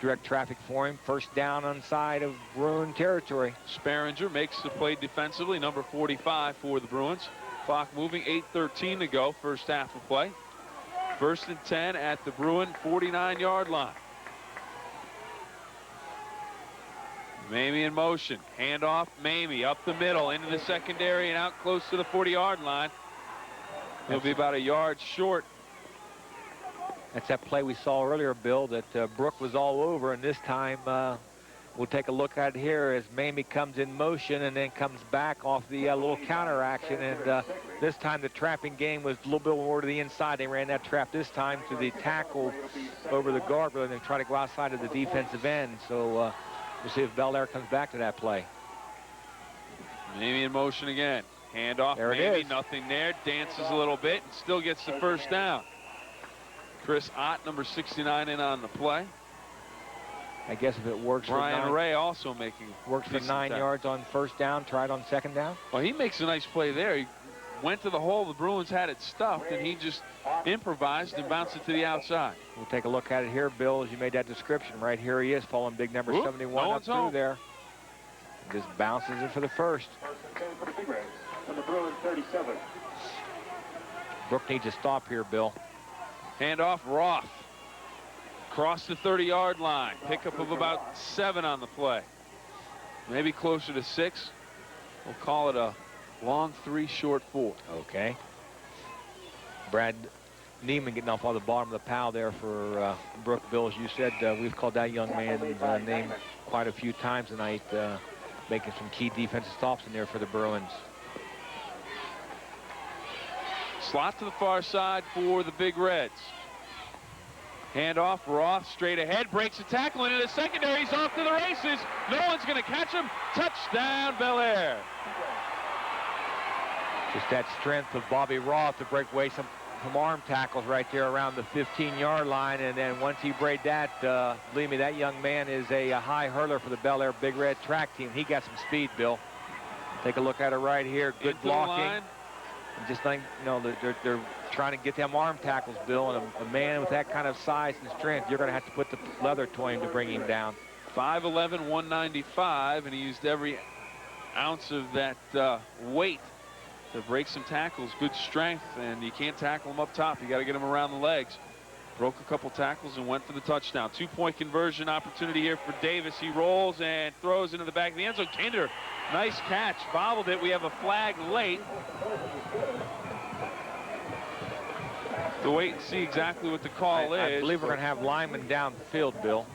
C: direct traffic for him. First down on side of Bruin territory.
A: Sparringer makes the play defensively, number 45 for the Bruins. Clock moving, 8:13 to go, first half of play. 1st and 10 at the Bruin 49-yard line. Mamie in motion, handoff, Mamie up the middle into the secondary and out close to the 40-yard line. He'll be about a yard short.
C: That's that play we saw earlier, Bill, that Brooke was all over, and this time we'll take a look at it here as Mamie comes in motion and then comes back off the little counter action. And this time the trapping game was a little bit more to the inside. They ran that trap this time to the tackle over the guard rather than try to go outside of the defensive end. So we'll see if Bel Air comes back to that play.
A: Mamie in motion again. Handoff,
C: there
A: Mamie,
C: it is.
A: nothing there. Dances a little bit and still gets the first down. Chris Ott, number 69, in on the play.
C: I guess if it works
A: Brian Ray also making
C: works for 9 yards on first down, try it on second down.
A: Well, he makes a nice play there. He went to the hole. The Bruins had it stuffed, and he just improvised and bounced it to the outside.
C: We'll take a look at it here, Bill, as you made that description. Right here he is, following big number 71 up through there. Just bounces it for the first.
D: And the Bruins 37.
C: Brooke needs a stop here, Bill.
A: Hand off Roth. Across the 30-yard line. Pickup of about 7 on the play. Maybe closer to 6. We'll call it a long 3, short 4.
C: Okay. Brad Neiman getting off on the bottom of the pile there for Brooke. Bill, as you said, we've called that young man's name quite a few times tonight, making some key defensive stops in there for the Bruins.
A: Slot to the far side for the Big Reds. Hand off, Roth straight ahead, breaks a tackle into the secondary. He's off to the races. No one's going to catch him. Touchdown, Bel Air.
C: Just that strength of Bobby Roth to break away some arm tackles right there around the 15-yard line. And then once he break that, believe me, that young man is a high hurler for the Bel Air Big Red track team. He got some speed, Bill. Take a look at it right here. Good blocking. Just think, you know, they're trying to get them arm tackles, Bill, and a man with that kind of size and strength, you're going to have to put the leather to him to bring him down.
A: 5'11", 195, and he used every ounce of that weight to break some tackles. Good strength, and you can't tackle him up top. You got to get him around the legs. Broke a couple tackles and went for the touchdown. 2-point conversion opportunity here for Davis. He rolls and throws into the back of the end zone. Kinder, nice catch, bobbled it. We have a flag late. To wait and see exactly what the call is.
C: I believe we're going to have linemen downfield, Bill.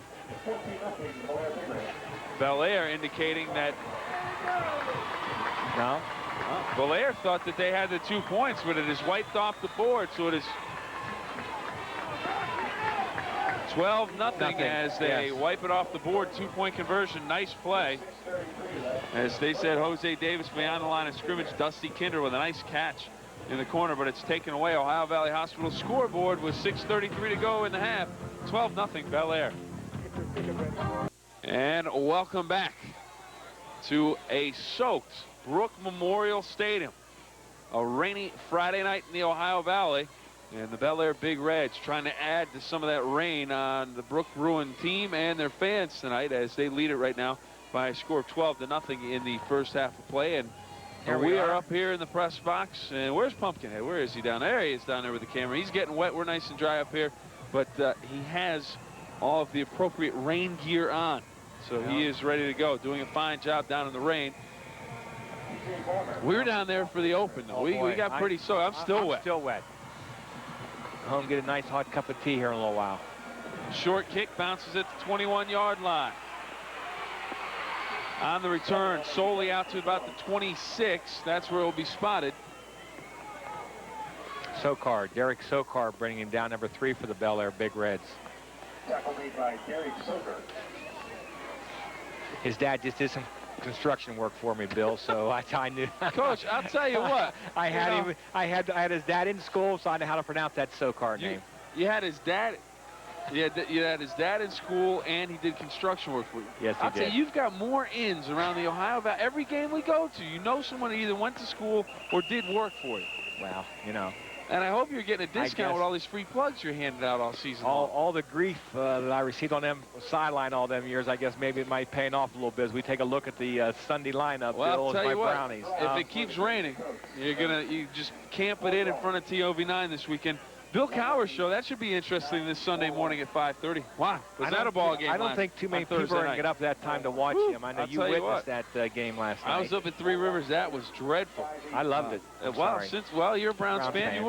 A: Bel Air indicating that.
C: No.
A: Bel Air thought that they had the 2 points, but it is wiped off the board, so it is 12-0 as they wipe it off the board. 2-point conversion. Nice play. As they said, Jose Davis beyond the line of scrimmage. Dusty Kinder with a nice catch in the corner, but it's taken away. Ohio Valley Hospital scoreboard with 6:33 to go in the half. 12-0 Bel Air. And welcome back to a soaked Brooke Memorial Stadium. A rainy Friday night in the Ohio Valley. And the Bel Air Big Reds trying to add to some of that rain on the Brooke Bruin team and their fans tonight as they lead it right now by a score of 12-0 in the first half of play. And we are up here in the press box. And where's Pumpkinhead? Where is he down there? He is down there with the camera. He's getting wet. We're nice and dry up here. But he has all of the appropriate rain gear on. So he is ready to go, doing a fine job down in the rain. We were down there for the open, though. We got pretty soaked. I'm still wet.
C: Still wet. Home, get a nice hot cup of tea here in a little while.
A: Short kick bounces at the 21-yard line. On the return, solely out to about the 26. That's where it will be spotted.
C: Sokar, Derek Sokar bringing him down, number 3 for the Bel Air Big Reds.
D: Tackle made by Derek Sokar.
C: His dad just did some construction work for me, Bill, so I knew.
A: Coach, I'll tell you what.
C: I had his dad in school, so I know how to pronounce that Sokar name.
A: You had his dad. You had his dad in school, and he did construction work for you.
C: Yes, he did.
A: I'll tell you, you've got more ins around the Ohio Valley. Every game we go to, you know someone that either went to school or did work for you.
C: Well, you know.
A: And I hope you're getting a discount with all these free plugs you're handing out all season long.
C: All the grief that I received on them sideline all them years, I guess maybe it might pay off a little bit as we take a look at the Sunday lineup.
A: Well,
C: Bill,
A: I'll tell
C: my
A: you what,
C: Brownies.
A: if it keeps raining, you just camp it in front of TOV9 this weekend. Bill Cowher's show, that should be interesting this Sunday morning at 5:30. Wow, was that a ball game?
C: I don't think too many people are going to get up that time to watch him. I know you witnessed that game last night.
A: I was up at Three Rivers. That was dreadful.
C: I loved it.
A: Well, you're a Browns fan. You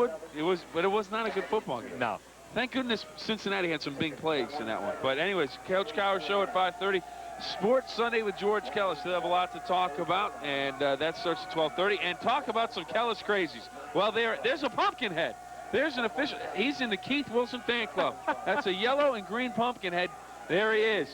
A: would. But it was not a good football game.
C: No.
A: Thank goodness Cincinnati had some big plays in that one. But anyways, Coach Cowher's show at 5:30. Sports Sunday with George Kellis. Still have a lot to talk about, and that starts at 12:30. And talk about some Kellis crazies. Well, there's a Pumpkinhead. There's an official. He's in the Keith Wilson fan club. That's a yellow and green Pumpkinhead. There he is.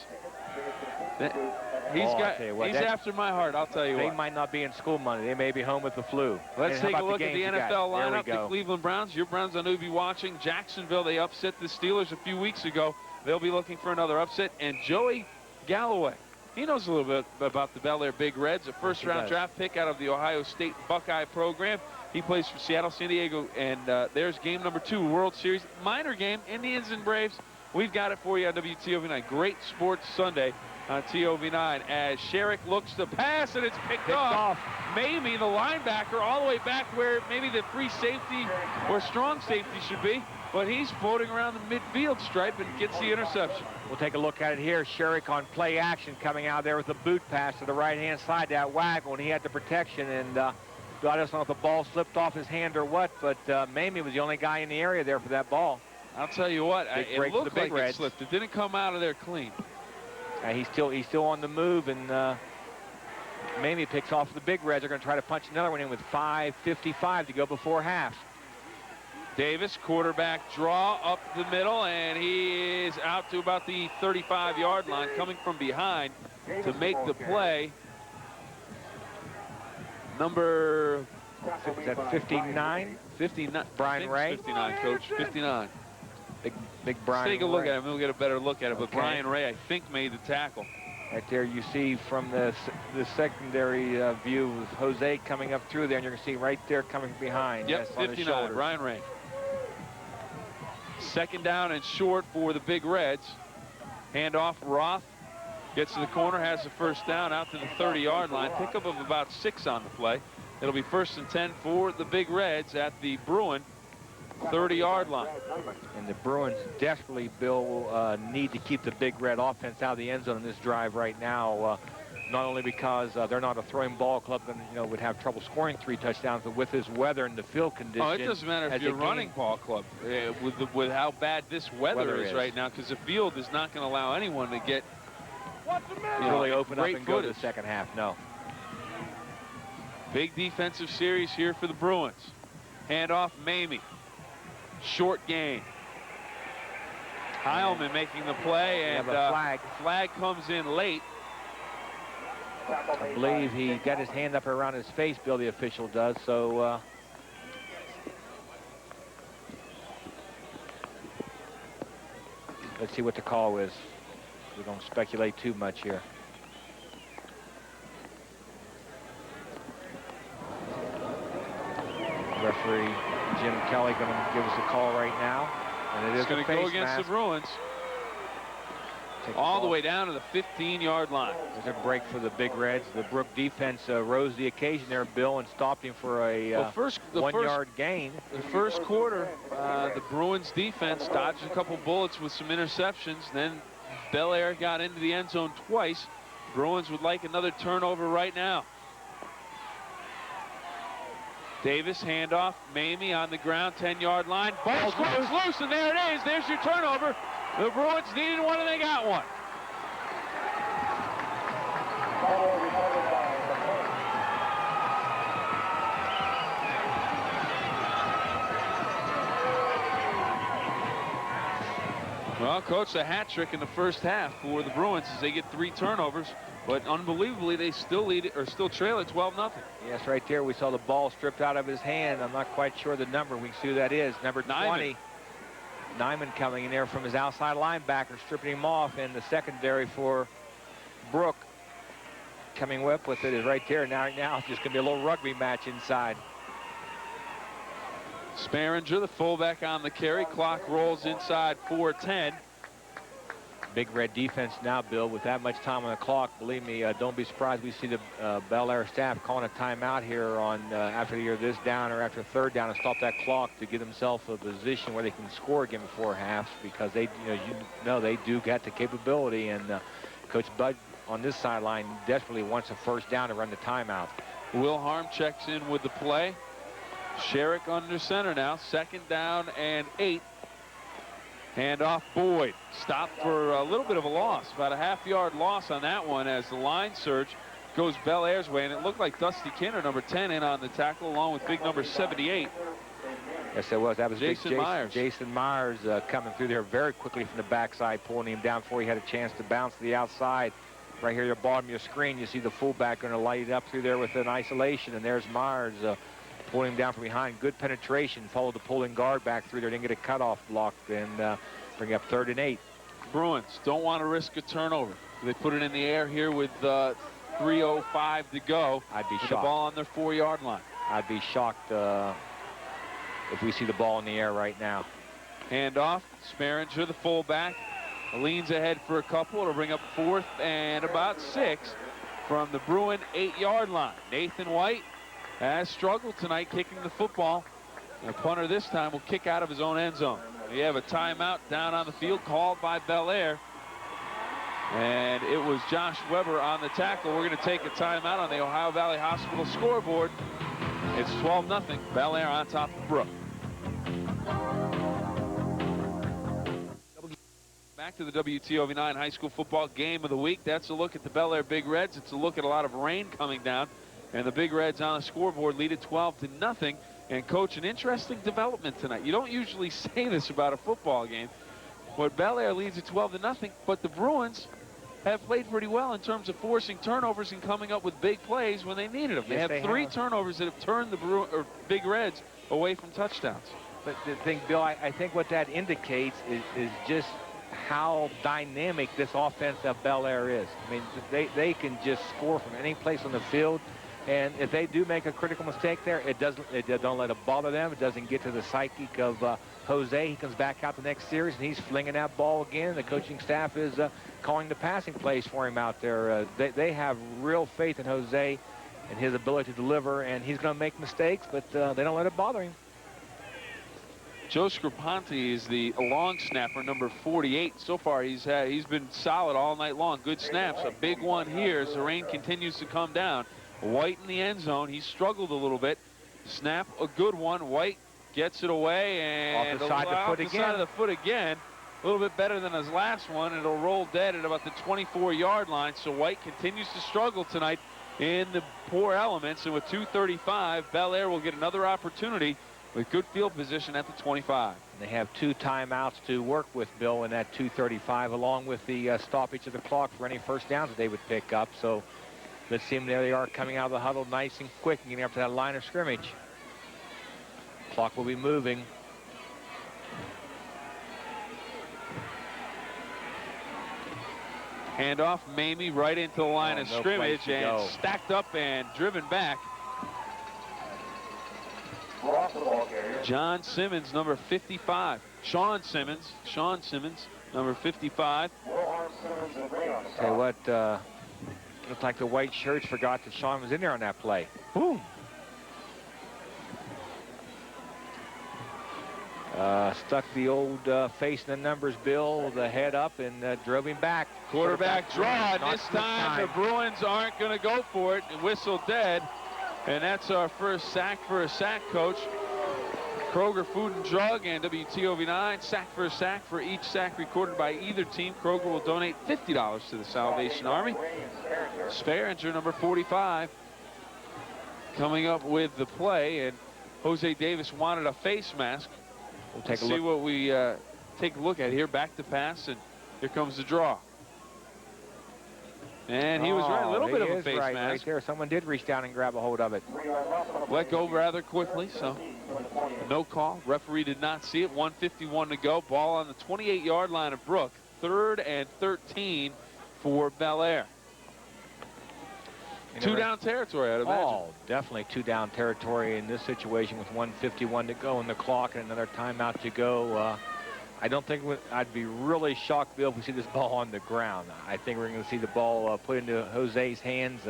A: He's after my heart, I'll tell you what.
C: They might not be in school Monday. They may be home with the flu.
A: Let's take a look at the NFL lineup. The Cleveland Browns. Your Browns, I know you'll be watching. Jacksonville, they upset the Steelers a few weeks ago. They'll be looking for another upset. And Joey Galloway. He knows a little bit about the Bel Air Big Reds, a first-round draft pick out of the Ohio State Buckeye program. He plays for Seattle, San Diego, and there's game number 2, World Series. Minor game, Indians and Braves. We've got it for you on WTOV9. Great Sports Sunday on TOV9 as Sherrick looks to pass, and it's picked off. Mamie, the linebacker, all the way back where maybe the free safety or strong safety should be, but he's floating around the midfield stripe and gets the interception.
C: We'll take a look at it here. Sherrick on play action coming out there with a boot pass to the right-hand side. That waggle, and he had the protection, and I don't know if the ball slipped off his hand or what, but Mamie was the only guy in the area there for that ball.
A: I'll tell you what, it looked like it slipped. It didn't come out of there clean.
C: He's still on the move, and Mamie picks off the Big Reds. They're going to try to punch another one in with 5:55 to go before half.
A: Davis, quarterback draw up the middle, and he is out to about the 35-yard line, coming from behind to make the play. Number...
C: Is that 59?
A: 59.
C: Brian Ray?
A: 59, Coach. 59.
C: Big Brian
A: Let's take a look
C: Ray.
A: at him. We'll get a better look at it. But
C: Okay.
A: Brian Ray, I think, made the tackle.
C: Right there you see from the secondary view with Jose coming up through there, and you're going to see right there coming behind.
A: Yep,
C: Yes, on his
A: 59,
C: shoulders.
A: Brian Ray. Second down and short for the Big Reds. Handoff, Roth gets to the corner, has the first down out to the 30-yard line. Pickup of about 6 on the play. It'll be 1st and 10 for the Big Reds at the Bruin 30-yard line.
C: And the Bruins desperately, Bill, need to keep the Big Red offense out of the end zone in this drive right now. Not only because they're not a throwing ball club and would have trouble scoring 3 touchdowns, but with this weather and the field conditions.
A: Oh, it doesn't matter if you're a running ball club with how bad this weather is right now, because the field is not going to allow anyone to get
C: really open up and
A: footage.
C: go to the second half. No.
A: Big defensive series here for the Bruins. Handoff, Mamie. Short gain. Heilman making the play, and flag comes in late.
C: I believe he got his hand up around his face, Bill, the official does, so let's see what the call is. We don't speculate too much here. Referee Jim Kelly going to give us a call right now, and it is
A: going to go against the Bruins. All the way down to the 15-yard line.
C: There's a break for the Big Reds. The Brooke defense rose the occasion there, Bill, and stopped him for a 1-yard gain.
A: The first quarter, the Bruins defense dodged a couple bullets with some interceptions. Then Bel Air got into the end zone twice. Bruins would like another turnover right now. Davis, handoff, Mamie on the ground, 10-yard line. Ball goes loose, and there it is. There's your turnover. The Bruins needed one, and they got one. Well, Coach, a hat trick in the first half for the Bruins as they get 3 turnovers. But unbelievably, they still lead it, or still trail at 12-0.
C: Yes, right there we saw the ball stripped out of his hand. I'm not quite sure the number. We can see who that is. Number 20. Nyman coming in there from his outside linebacker, stripping him off, and the secondary for Brooke coming up with it is right there. Now it's just going to be a little rugby match inside.
A: Sparinger, the fullback on the carry. Clock rolls inside 4:10.
C: Big Red defense now, Bill, with that much time on the clock. Believe me, don't be surprised we see the Bel Air staff calling a timeout here on after you're this down or after 3rd down and stop that clock to get themselves a position where they can score again before halves, because they, they do got the capability, and Coach Bud on this sideline desperately wants a 1st down to run the timeout.
A: Will Harm checks in with the play. Sherrick under center now, 2nd down and 8. Handoff, Boyd. Stopped for a little bit of a loss, about a half-yard loss on that one as the line surge goes Bel Air's way, and it looked like Dusty Kinner, number 10, in on the tackle, along with big number 78.
C: Yes, it was. That was
A: Jason Myers.
C: Jason Myers coming through there very quickly from the backside, pulling him down before he had a chance to bounce to the outside. Right here at the bottom of your screen, you see the fullback going to light it up through there with an isolation, and there's Myers pulling him down from behind. Good penetration. Followed the pulling guard back through there. Didn't get a cutoff block, and bring up 3rd and 8.
A: Bruins don't want to risk a turnover. They put it in the air here with 3:05 to go.
C: I'd be
A: with
C: shocked.
A: The ball on their 4-yard line.
C: I'd be shocked if we see the ball in the air right now.
A: Handoff. Sperringer, the fullback, leans ahead for a couple. It'll bring up 4th and about 6 from the Bruin 8-yard line. Nathan White has struggled tonight kicking the football. The punter this time will kick out of his own end zone. We have a timeout down on the field called by Bel Air. And it was Josh Weber on the tackle. We're going to take a timeout on the Ohio Valley Hospital scoreboard. It's 12-0. Bel Air on top of Brooke. Back to the WTOV9 high school football game of the week. That's a look at the Bellaire Big Reds. It's a look at a lot of rain coming down. And the Big Reds on the scoreboard lead it 12-0. And, Coach, an interesting development tonight. You don't usually say this about a football game. But Bel Air leads at 12-0. But the Bruins have played pretty well in terms of forcing turnovers and coming up with big plays when they needed them.
C: Yes,
A: they have 3 turnovers that have turned the Big Reds away from touchdowns.
C: But the thing, Bill, I think what that indicates is just how dynamic this offense of Bel Air is. I mean, they can just score from any place on the field. And if they do make a critical mistake there, it don't let it bother them. It doesn't get to the psychic of Jose. He comes back out the next series, and he's flinging that ball again. The coaching staff is calling the passing plays for him out there. They have real faith in Jose and his ability to deliver, and he's going to make mistakes, but they don't let it bother him.
A: Joe Scripanti is the long snapper, number 48. So far, he's been solid all night long. Good snaps. A big one here as the rain continues to come down. White in the end zone. He struggled a little bit. Snap, a good one. White gets it away and
C: off the side of
A: the foot again. A little bit better than his last one. It'll roll dead at about the 24-yard line. So White continues to struggle tonight in the poor elements. And with 2:35, Bel Air will get another opportunity with good field position at the 25.
C: They have 2 timeouts to work with, Bill, in that 2:35, along with the stoppage of the clock for any first downs that they would pick up. So let's see them. There they are coming out of the huddle nice and quick and getting up to that line of scrimmage. Clock will be moving.
A: Handoff, Mamie right into the line of
C: no
A: scrimmage and stacked up and driven back. John Simmons, number 55. Sean Simmons, number 55.
C: Tell you what, looked like the white shirts forgot that Sean was in there on that play. Boom. Stuck the old face in the numbers, Bill, the head up, and drove him back.
A: Quarterback draw, and this time the Bruins aren't going to go for it. Whistle dead, and that's our first sack for a sack, Coach. Kroger Food and Drug and WTOV9, sack for a sack for each sack recorded by either team. Kroger will donate $50 to the Salvation Army. Sperringer, number 45, coming up with the play, and Jose Davis wanted a face mask.
C: We'll take
A: See what we take a look at here. Back to pass, and here comes the draw. And he was right, a little bit of a face mask.
C: Right there. Someone did reach down and grab a hold of it.
A: Let go rather quickly, so no call. Referee did not see it. 1:51 to go. Ball on the 28-yard line of Brooke. 3rd and 13 for Bel Air. 2 down territory, I'd imagine.
C: Oh, definitely 2 down territory in this situation with 1:51 to go in the clock and another timeout to go. I don't think I'd be really shocked, Bill, if we see this ball on the ground. I think we're going to see the ball put into Jose's hands,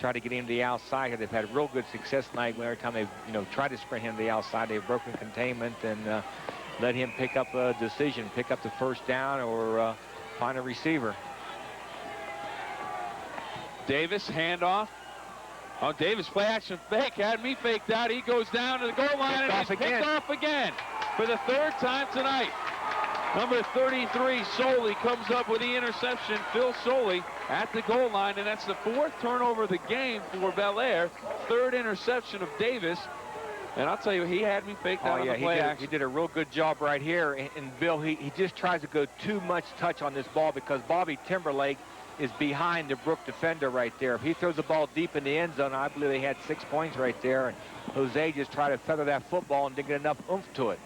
C: try to get him to the outside. They've had real good success tonight. Every time they've tried to sprint him to the outside, they've broken containment and let him pick up a decision, pick up the first down, or find a receiver.
A: Davis, handoff. Oh, Davis, play action fake, had me faked out. He goes down to the goal line and he's picked off again for the 3rd time tonight. Number 33, Soley, comes up with the interception. Phil Soley at the goal line, and that's the 4th turnover of the game for Bel Air. 3rd interception of Davis. And I'll tell you, he had me faked out on the play action.
C: He did a real good job right here. And Bill, he just tries to go too much touch on this ball because Bobby Timberlake is behind the Brooke defender right there. If he throws the ball deep in the end zone, I believe they had 6 points right there. And Jose just tried to feather that football and didn't get enough oomph to it.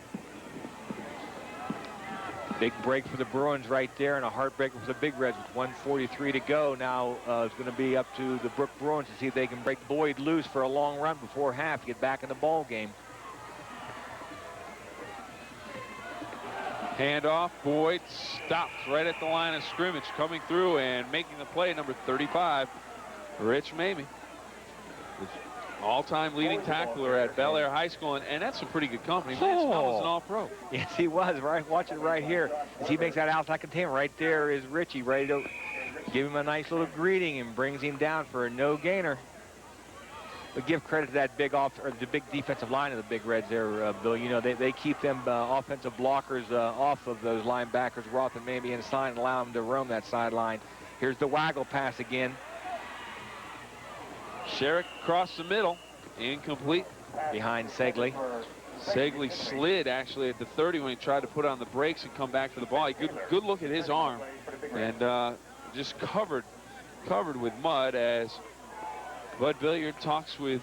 C: Big break for the Bruins right there, and a heartbreaker for the Big Reds with 1:43 to go. Now it's going to be up to the Brooke Bruins to see if they can break Boyd loose for a long run before half, get back in the ball game.
A: Handoff, Boyd stops right at the line of scrimmage, coming through and making the play, number 35, Rich Mamie. All-time leading tackler at Bel Air High School, and that's some pretty good company. Lance Bell was an all-pro.
C: Yes, he was. Right, watch it right here. As he makes that outside containment, right there is Richie ready to give him a nice little greeting and brings him down for a no gainer. But give credit to that the big defensive line of the Big Reds there, Bill. You know, they keep them offensive blockers off of those linebackers, Roth and Mamie inside, and allow them to roam that sideline. Here's the waggle pass again.
A: Sherrick across the middle, incomplete.
C: Behind Segley.
A: Segley slid actually at the 30 when he tried to put on the brakes and come back for the ball. Good look at his arm, and just covered with mud as Bud Billiard talks with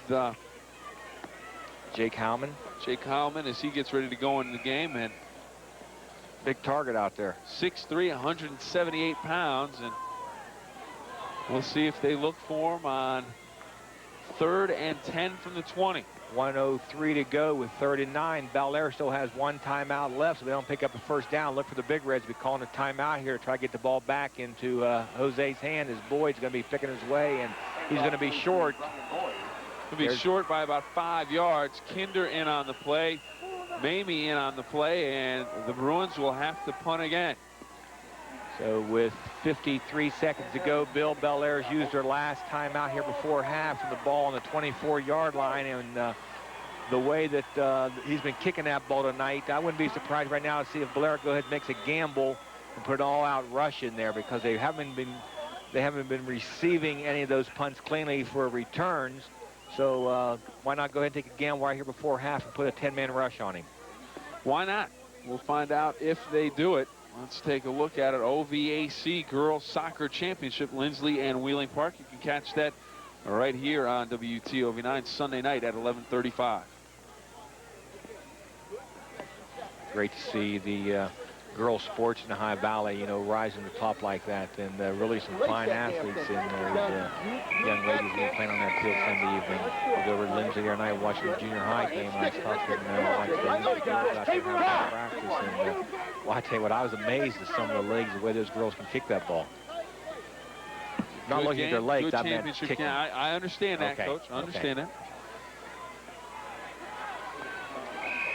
C: Jake Howman.
A: Jake Howman as he gets ready to go into the game, and
C: big target out there.
A: 6'3", 178 pounds, and we'll see if they look for him on 3rd and 10 from the 20.
C: 1:03 to go with 39. Bel Air still has one timeout left, so they don't pick up a first down. Look for the Big Reds to be calling a timeout here to try to get the ball back into Jose's hand, as Boyd's going to be picking his way, and he's going to be short.
A: He'll be short by about 5 yards. Kinder in on the play, Mamie in on the play, and the Bruins will have to punt again.
C: So with 53 seconds to go, Bill, Bel Air's used their last timeout here before half, and the ball on the 24-yard line. And the way that he's been kicking that ball tonight, I wouldn't be surprised right now to see if Bel Air go ahead and makes a gamble and put an all-out rush in there, because they haven't been receiving any of those punts cleanly for returns. So why not go ahead and take a gamble right here before half and put a 10-man rush on him?
A: Why not? We'll find out if they do it. Let's take a look at it. OVAC Girls Soccer Championship, Lindsley and Wheeling Park. You can catch that right here on WTOV9 Sunday night at 11:35.
C: Great to see the girls sports in the High Valley, you know, rising to the top like that, and really some fine athletes in those young ladies who are playing on that field Sunday evening. I was over at Lindsley the other night watching the junior high game, and I was talking like the girls out there having practice, and well, I tell you what, I was amazed at some of the legs, the way those girls can kick that ball. Not
A: Good
C: looking
A: game,
C: at their legs,
A: good
C: I meant
A: championship
C: kicking.
A: game. I understand that,
C: Okay,
A: Coach. I understand that.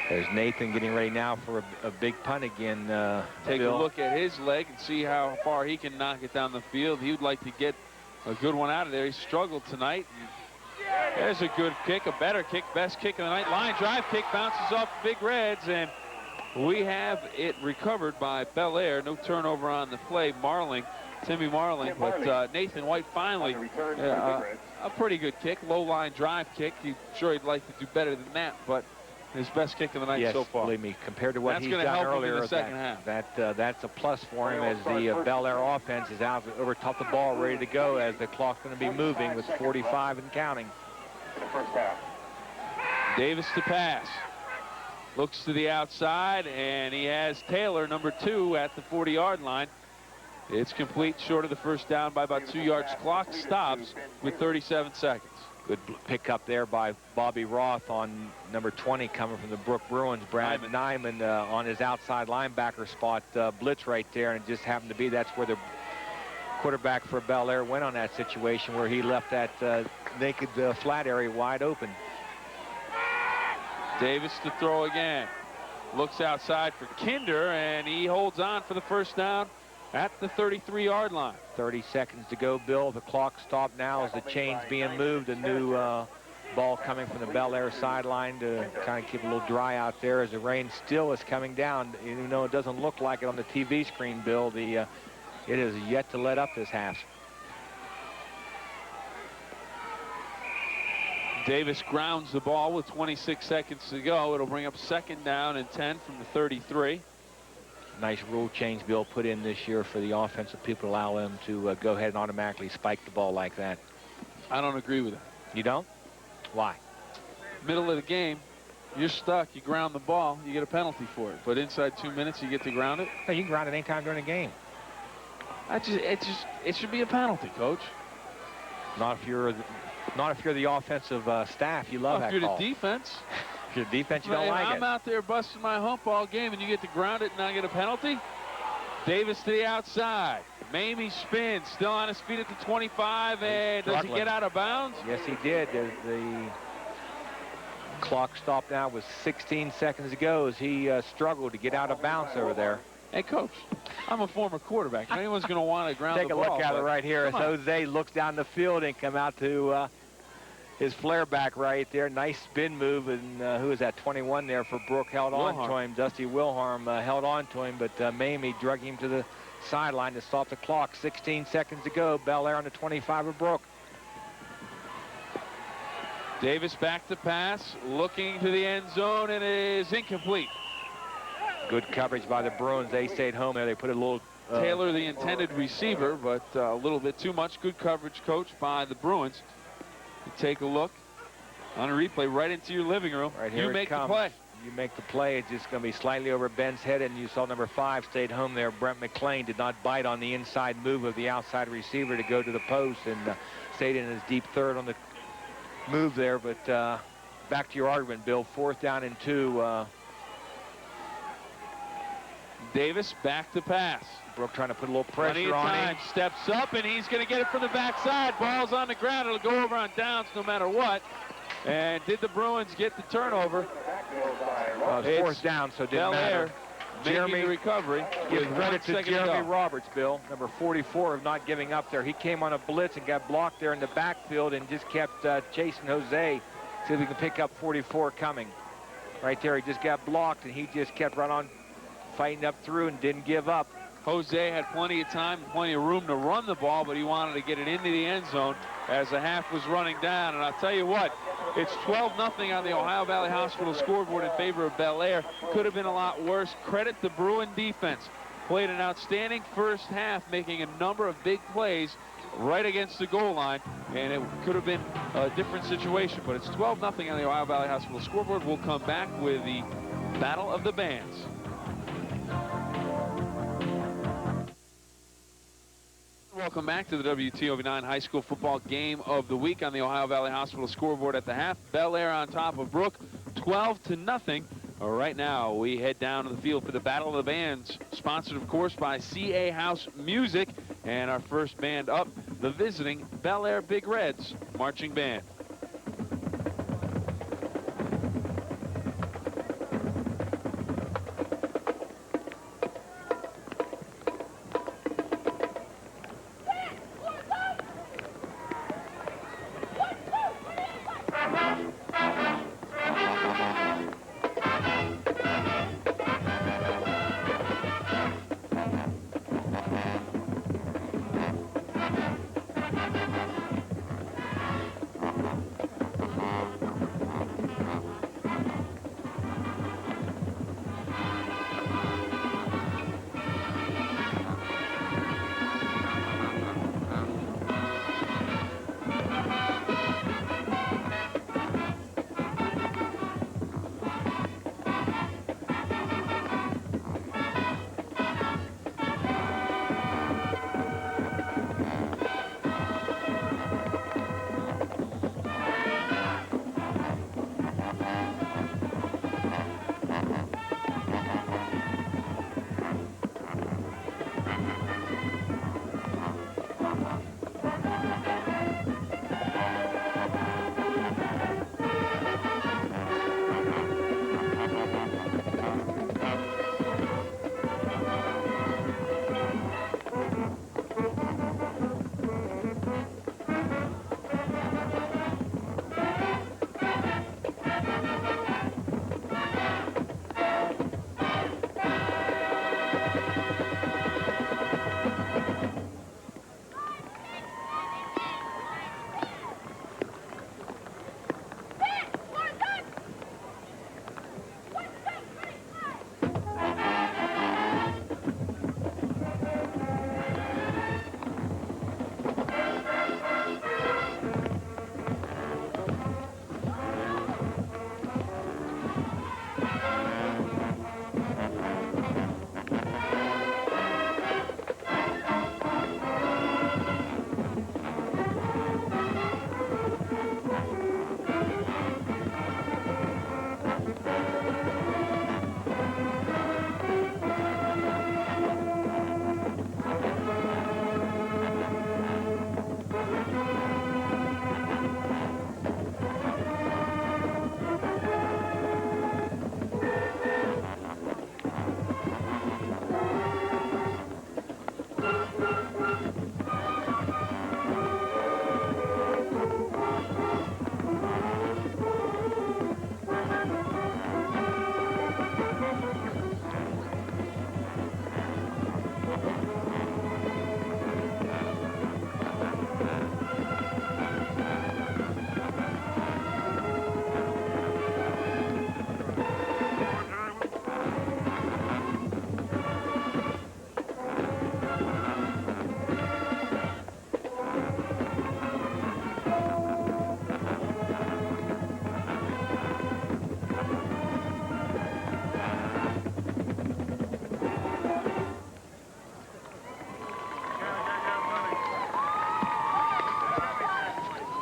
C: There's Nathan getting ready now for a big punt again.
A: Take
C: Bill.
A: a look at his leg and see how far he can knock it down the field. He would like to get a good one out of there. He struggled tonight. There's a good kick, a better kick, best kick of the night. Line drive kick bounces off the Big Reds, and we have it recovered by Bel Air. No turnover on the play. Timmy Marling, but Nathan White finally a pretty good kick, low line drive kick. I'm sure he'd like to do better than that, but his best kick of the night so far.
C: Believe me, compared to what
A: That's
C: he's
A: gonna
C: done
A: help him in
C: earlier,
A: the second half.
C: that's a plus for him, as the Bel Air offense is out over top the ball, ready to go, as the clock's going to be moving with 45 and counting.
A: Davis to pass. Looks to the outside, and he has Taylor, number 2, at the 40-yard line. It's complete, short of the first down by about 2 yards. Clock stops with 37 seconds.
C: Good pickup there by Bobby Roth on number 20, coming from the Brooke Bruins. Brad Nyman on his outside linebacker spot, blitz right there, and it just happened to be that's where the quarterback for Bel Air went on that situation, where he left that naked flat area wide open.
A: Davis to throw again. Looks outside for Kinder, and he holds on for the first down at the 33-yard line.
C: 30 seconds to go, Bill. The clock stopped now as the chain's being moved. A new ball coming from the Bel Air sideline to kind of keep a little dry out there as the rain still is coming down. Even though it doesn't look like it on the TV screen, Bill, it is yet to let up this half.
A: Davis grounds the ball with 26 seconds to go. It'll bring up second down and 10 from the 33.
C: Nice rule change Bill put in this year for the offensive people, allow them to go ahead and automatically spike the ball like that.
A: I don't agree with that.
C: You don't? Why?
A: Middle of the game, you're stuck. You ground the ball, you get a penalty for it. But inside 2 minutes, you get to ground it.
C: Hey, you can ground it anytime during the game.
A: It should be a penalty, Coach.
C: Not if you're the offensive staff. You love that
A: If you're
C: call.
A: the defense.
C: If you're the defense, you don't like it.
A: I'm out there busting my hump all game, and you get to ground it and I get a penalty. Davis to the outside. Mamie spins, still on his feet at the 25, and does he get out of bounds?
C: Yes, he did. The clock stopped now with 16 seconds to go as he struggled to get out of bounds over there.
A: Hey, Coach, I'm a former quarterback. If anyone's going to want to ground
C: the ball. Take a look at it right here as Jose looks down the field and come out to his flare back right there. Nice spin move, and who is that, 21 there for Brooke, held on to him. Dusty Wilharm held on to him, but Mamie drug him to the sideline to stop the clock. 16 seconds to go. Bel Air on the 25 of Brooke.
A: Davis back to pass, looking to the end zone, and it is incomplete.
C: Good coverage by the Bruins. They stayed home there. They put a little...
A: Taylor, the intended receiver, but a little bit too much. Good coverage, Coach, by the Bruins. You take a look on a replay right into your living room.
C: Right here
A: you make the play.
C: You make the play. It's just going to be slightly over Ben's head, and you saw number 5 stayed home there. Brent McClain did not bite on the inside move of the outside receiver to go to the post, and stayed in his deep third on the move there. But back to your argument, Bill. 4th down and 2.
A: Davis back to pass.
C: Brooke trying to put a little pressure on him.
A: Steps up, and he's going to get it from the backside. Ball's on the ground. It'll go over on downs no matter what. And did the Bruins get the turnover?
C: It's 4th down, so it didn't matter.
A: Jeremy recovery.
C: Give credit to Jeremy Roberts, Bill. Number 44 of not giving up there. He came on a blitz and got blocked there in the backfield and just kept chasing Jose. See if we can pick up 44 coming. Right there, he just got blocked, and he just kept right on fighting up through and didn't give up.
A: Jose had plenty of time, plenty of room to run the ball, but he wanted to get it into the end zone as the half was running down. And I'll tell you what, it's 12-0 on the Ohio Valley Hospital scoreboard in favor of Bel Air. Could have been a lot worse. Credit the Bruin defense. Played an outstanding first half, making a number of big plays right against the goal line, and it could have been a different situation. But it's 12-0 on the Ohio Valley Hospital scoreboard. We'll come back with the Battle of the Bands. Welcome back to the WTOV9 High School Football Game of the Week on the Ohio Valley Hospital scoreboard at the half. Bel Air on top of Brooke, 12-0. Right now, we head down to the field for the Battle of the Bands, sponsored, of course, by CA House Music. And our first band up, the visiting Bellaire Big Reds marching band.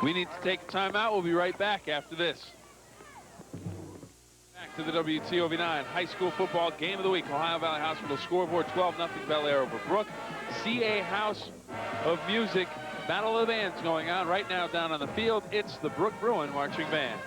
A: We need to take a timeout. We'll be right back after this. Back to the WTOV9 High School Football Game of the Week. Ohio Valley Hospital scoreboard 12-0 Bel Air over Brooke. CA House of Music. Battle of the Bands going on right now down on the field. It's the Brooke Bruin Marching Band.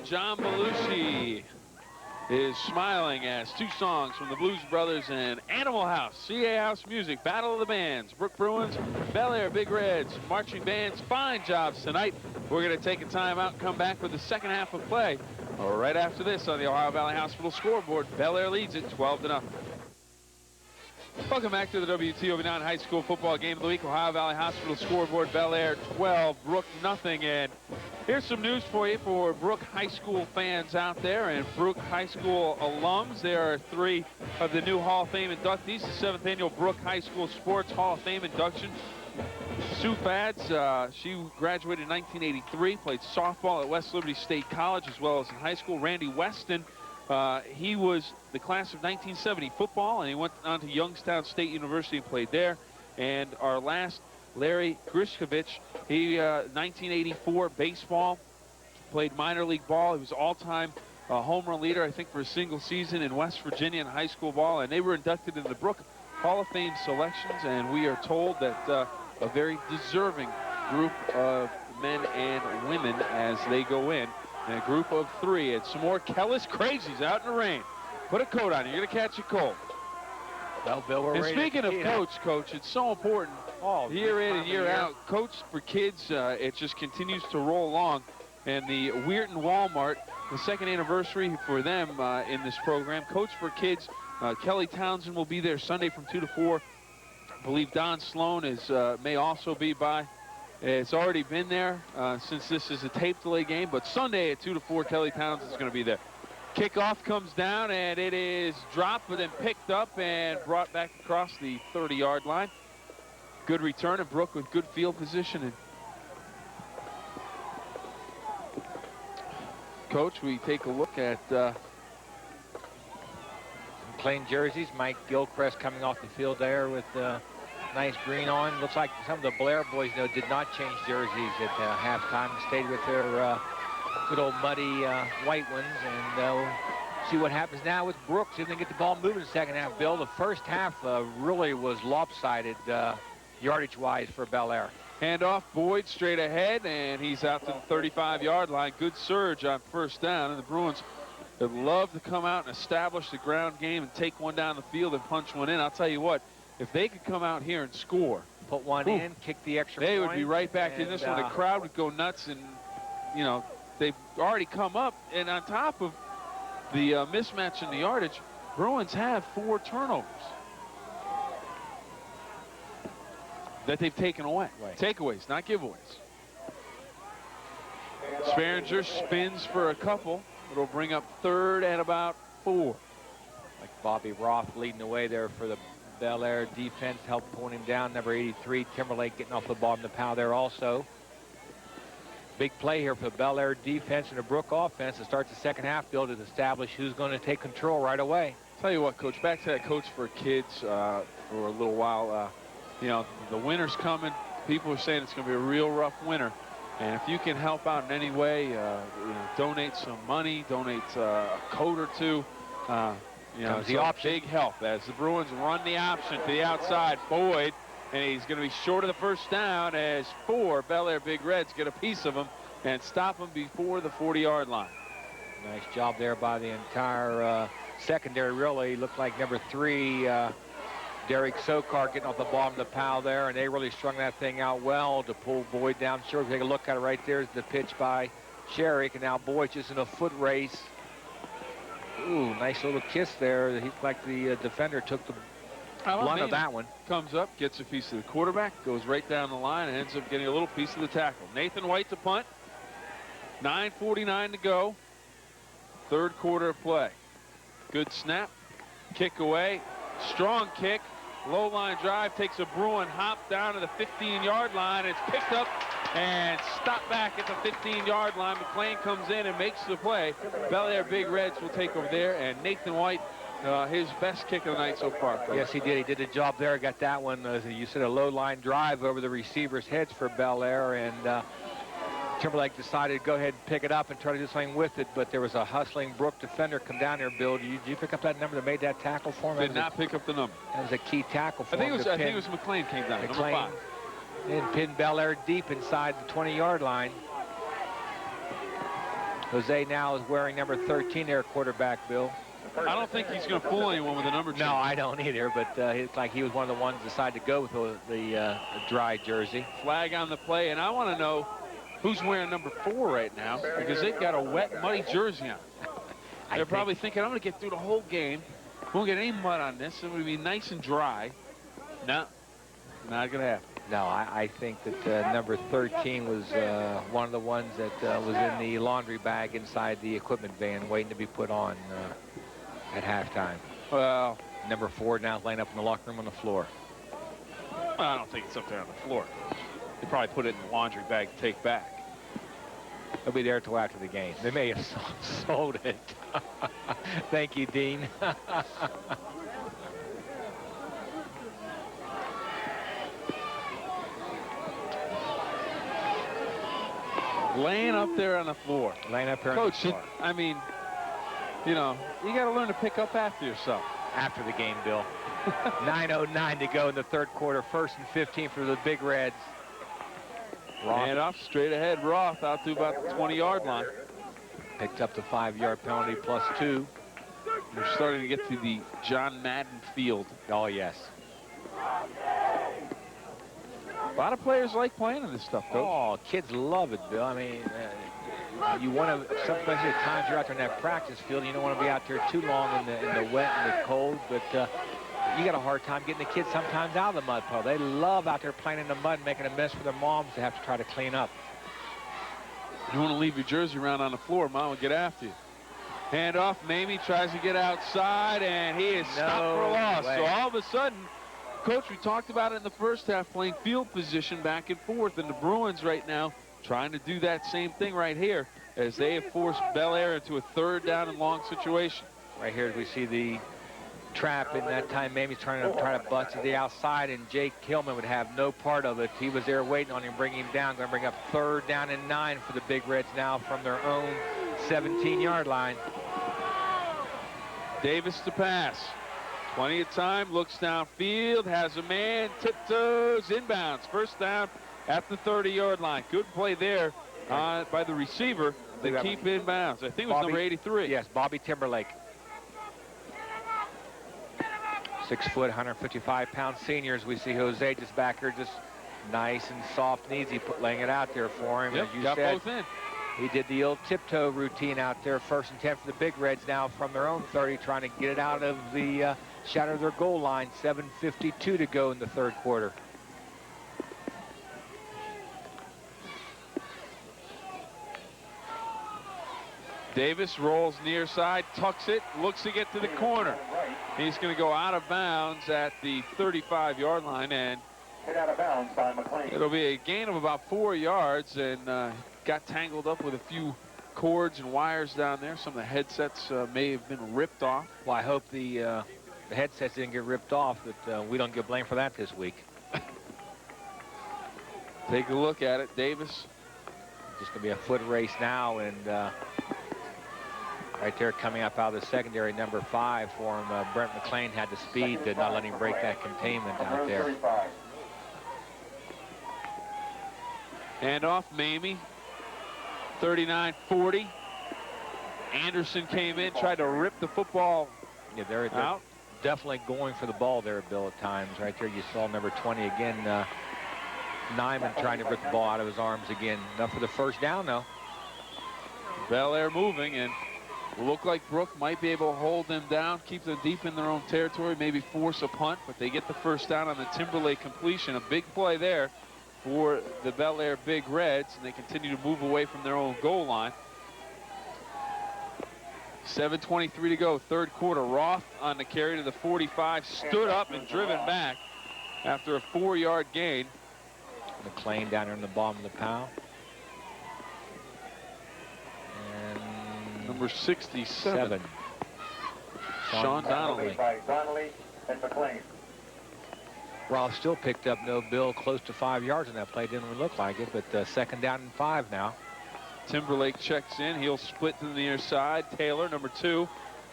A: John Belushi is smiling as two songs from the Blues Brothers and Animal House, CA House Music, Battle of the Bands, Brooke Bruins, Bellaire Big Reds, marching bands, fine jobs tonight. We're going to take a time out and come back with the second half of play right after this on the Ohio Valley Hospital scoreboard. Bellaire leads it 12-0. Welcome back to the WTOV9 High School Football Game of the Week. Ohio Valley Hospital scoreboard, Bellaire 12, Brooke nothing. And here's some news for you for Brooke High School fans out there and Brooke High School alums. There are 3 of the new Hall of Fame inductees, the 7th annual Brooke High School Sports Hall of Fame induction Sue Fads, she graduated in 1983, played softball at West Liberty State College as well as in high school. Randy Weston, he was the class of 1970 football, and he went on to Youngstown State University and played there. And our last, Larry Grishkovich, he 1984 baseball, played minor league ball. He was all-time home run leader, I think, for a single season in West Virginia in high school ball. And they were inducted into the Brooke Hall of Fame selections, and we are told that a very deserving group of men and women as they go in a group of 3. And some more Kellis crazies out in the rain. Put a coat on. You're going to catch a cold.
C: Well, Bill, we're
A: and
C: ready
A: speaking
C: to
A: of Coach, it's so important year in and year out. Coach for Kids, it just continues to roll along. And the Weirton Walmart, the 2nd anniversary for them in this program. Coach for Kids, Kelly Townsend will be there Sunday from 2 to 4. I believe Don Sloan may also be by. It's already been there since this is a tape delay game, but Sunday at 2 to 4, Kelly Townsend is going to be there. Kickoff comes down, and it is dropped, but then picked up and brought back across the 30-yard line. Good return, and Brooke with good field position. And Coach, we take a look at
C: plain jerseys. Mike Gilchrist coming off the field there with nice green on. Looks like some of the Bellaire boys, did not change jerseys at halftime and stayed with their good old muddy white ones. And we'll see what happens now with Brooke. See if they can get the ball moving in the second half, Bill. The first half really was lopsided yardage-wise for Bellaire.
A: Handoff, Boyd straight ahead, and he's out to the 35-yard line. Good surge on first down, and the Bruins would love to come out and establish the ground game and take one down the field and punch one in. I'll tell you what, if they could come out here and score,
C: put one in, kick the extra
A: they
C: point,
A: would be right back in this one. The crowd would go nuts, and they've already come up, and on top of the mismatch in the yardage, Bruins have 4 turnovers that they've taken away. Takeaways, not giveaways. Sperringer spins for a couple. It'll bring up 3rd and about 4.
C: Like Bobby Roth leading the way there for the Bellaire defense, helped pull him down. Number 83, Timberlake getting off the ball in the pow there also. Big play here for the Bellaire defense and the Brooke offense to start the second half, Bill, to establish who's going to take control right away.
A: Tell you what, Coach, back to that Coach for Kids for a little while. The winter's coming. People are saying it's going to be a real rough winter. And if you can help out in any way, donate some money, donate a coat or two,
C: the option.
A: Big help as the Bruins run the option to the outside. Boyd, and he's going to be short of the first down as 4 Bellaire Big Reds get a piece of him and stop him before the 40-yard line.
C: Nice job there by the entire secondary. Really looked like number 3, Derek Sokar getting off the ball of the pow there, and they really strung that thing out well to pull Boyd down. Sure, take a look at it right there is the pitch by Sherrick, and now Boyd's just in a foot race. Ooh, nice little kiss there. He like the defender took the blunt of that one.
A: Comes up, gets a piece of the quarterback, goes right down the line, and ends up getting a little piece of the tackle. Nathan White to punt. 9:49 to go. 3rd quarter of play. Good snap. Kick away. Strong kick. Low line drive, takes a Bruin hop down to the 15-yard line. It's picked up and stopped back at the 15-yard line. McLean comes in and makes the play. Bellaire Big Reds will take over there, and Nathan White, his best kick of the night so far.
C: Yes, he did. He did a job there. Got that one, as you said, a low line drive over the receiver's heads for Bellaire, and Timberlake decided to go ahead and pick it up and try to do something with it, but there was a hustling Brooke defender come down there. Bill, did you pick up that number that made that tackle for him?
A: Did not pick up the number.
C: That was a key tackle for him.
A: I think it was McLean came down,
C: McLean,
A: number 5.
C: And pinned Bellaire deep inside the 20-yard line. Jose now is wearing number 13 there, quarterback, Bill.
A: I don't think he's going to fool anyone with a number 2.
C: No, I don't either, but it's like he was one of the ones that decided to go with the dry jersey.
A: Flag on the play, and I want to know who's wearing number 4 right now, because they've got a wet, muddy jersey on. They're probably thinking, I'm going to get through the whole game. Won't get any mud on this. It's going to be nice and dry. No, not going to happen.
C: No, I think that number 13 was one of the ones that was in the laundry bag inside the equipment van waiting to be put on at halftime.
A: Well,
C: number 4 now laying up in the locker room on the floor.
A: I don't think it's up there on the floor. They probably put it in the laundry bag to take back.
C: They'll be there till after the game. They may have sold it. Thank you, Dean.
A: Laying up there on the floor.
C: Laying up here on
A: Coach,
C: the floor.
A: I mean, you know, you got to learn to pick up after yourself.
C: After the game, Bill. 9:09 to go in the third quarter. 1st and 15 for the Big Reds.
A: Hand off straight ahead. Roth out to about the 20-yard line.
C: Picked up the 5-yard penalty +2.
A: We're starting to get to the John Madden field.
C: Oh, yes.
A: A lot of players like playing in this stuff, Coach.
C: Oh, kids love it, Bill. I mean, you want to, especially at times you're out there in that practice field, you don't want to be out there too long in the wet and the cold, but you got a hard time getting the kids sometimes out of the mud puddle. They love out there playing in the mud, making a mess for their moms to have to try to clean up.
A: You want to leave your jersey around on the floor, Mom will get after you. Hand off, Mamie tries to get outside, and he is stopped for a loss. So all of a sudden, Coach, we talked about it in the first half, playing field position back and forth, and the Bruins right now trying to do that same thing right here as they have forced Bel Air into a 3rd down and long situation.
C: Right here we see the trap, and that time Mamie's trying to bust to the outside, and Jake Hillman would have no part of it. He was there waiting on him, bringing him down. Going to bring up 3rd down and 9 for the Big Reds now from their own 17-yard line. Davis to pass.
A: Plenty of time, looks downfield, has a man, tiptoes, inbounds. 1st down at the 30-yard line. Good play there by the receiver to keep inbounds. I think it was number 83.
C: Yes, Bobby Timberlake. 6 foot, 155-pound seniors. We see Jose just back here, just nice and soft and easy, laying it out there for him.
A: Yep,
C: as you
A: got
C: said,
A: both in.
C: He did the old tiptoe routine out there. 1st and 10 for the Big Reds now from their own 30, trying to get it out of the shadow of their goal line. 7:52 to go in the 3rd quarter.
A: Davis rolls near side, tucks it, looks to get to the corner. He's going to go out of bounds at the 35-yard line, and
D: Hit out of bounds by McLean.
A: it'll be a gain of about 4 yards, and got tangled up with a few cords and wires down there. Some of the headsets may have been ripped off.
C: Well, I hope the headsets didn't get ripped off, that we don't get blamed for that this week.
A: Take a look at it. Davis.
C: Just going to be a foot race now, and right there coming up out of the secondary, number 5 for him. Brent McLean had the speed to not let him break that containment out there.
A: Hand off, Mamie. 39-40. Anderson came in, tried to rip the football
C: They're
A: out.
C: Definitely going for the ball there, Bill, at times. Right there you saw number 20 again. Nyman trying to rip the ball out of his arms again. Enough for the 1st down, though.
A: Bel Air moving, and look like Brooke might be able to hold them down, keep them deep in their own territory, maybe force a punt, but they get the 1st down on the Timberlake completion. A big play there for the Bel Air Big Reds, and they continue to move away from their own goal line. 7:23 to go, 3rd quarter. Roth on the carry to the 45, stood up and driven back after a 4-yard gain.
C: McLean down there in the bottom of the pile. And
A: number 67. Sean Donnelly.
D: By Donnelly and McLean.
C: Roth still picked up no Bill close to 5 yards in that play. Didn't really look like it, but 2nd down and 5 now.
A: Timberlake checks in. He'll split to the near side. Taylor, number 2,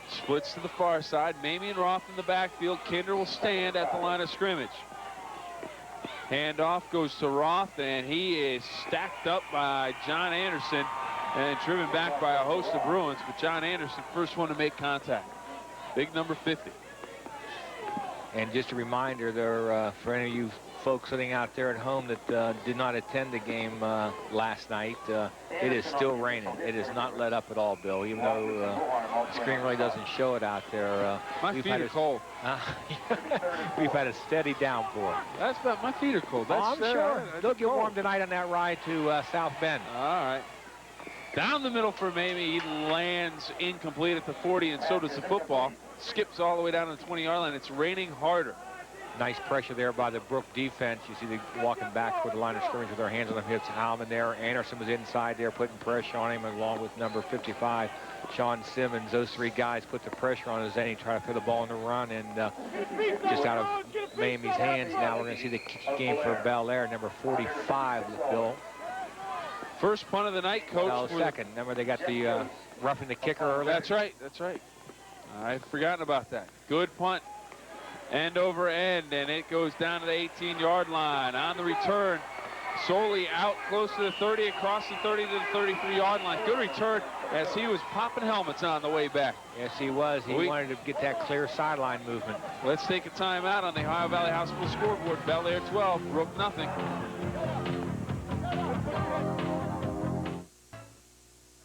A: splits to the far side. Mamie and Roth in the backfield. Kinder will stand at the line of scrimmage. Handoff goes to Roth, and he is stacked up by John Anderson and driven back by a host of Bruins. But John Anderson, first one to make contact. Big number 50.
C: And just a reminder there for any of you folks sitting out there at home that did not attend the game last night, it is still raining. It has not let up at all, Bill, even though the screen really doesn't show it out there.
A: My feet are cold.
C: We've had a steady downpour.
A: That's about, my feet are cold. That's,
C: I'm sure. They'll get warm tonight on that ride to South Bend.
A: All right. Down the middle for Mamie. He lands incomplete at the 40, and so does the football. Skips all the way down to the 20-yard line. It's raining harder.
C: Nice pressure there by the Brooke defense. You see them walking back toward the line of scrimmage with their hands on their hips. Howman there. Anderson was inside there putting pressure on him along with number 55, Sean Simmons. Those three guys put the pressure on Zane, try to put the ball in the run, and just out of Mamie's hands now. We're going to see the game for Bel Air, number 45, Bill.
A: First punt of the night, Coach.
C: No, second. Remember they got the roughing the kicker earlier?
A: That's right. That's right. I'd forgotten about that. Good punt. End over end, and it goes down to the 18-yard line. On the return, Soley out close to the 30, across the 30 to the 33-yard line. Good return as he was popping helmets on the way back.
C: Yes, he was. He wanted to get that clear sideline movement.
A: Let's take a timeout on the Ohio Valley High School scoreboard. Bel Air 12, Brooke nothing.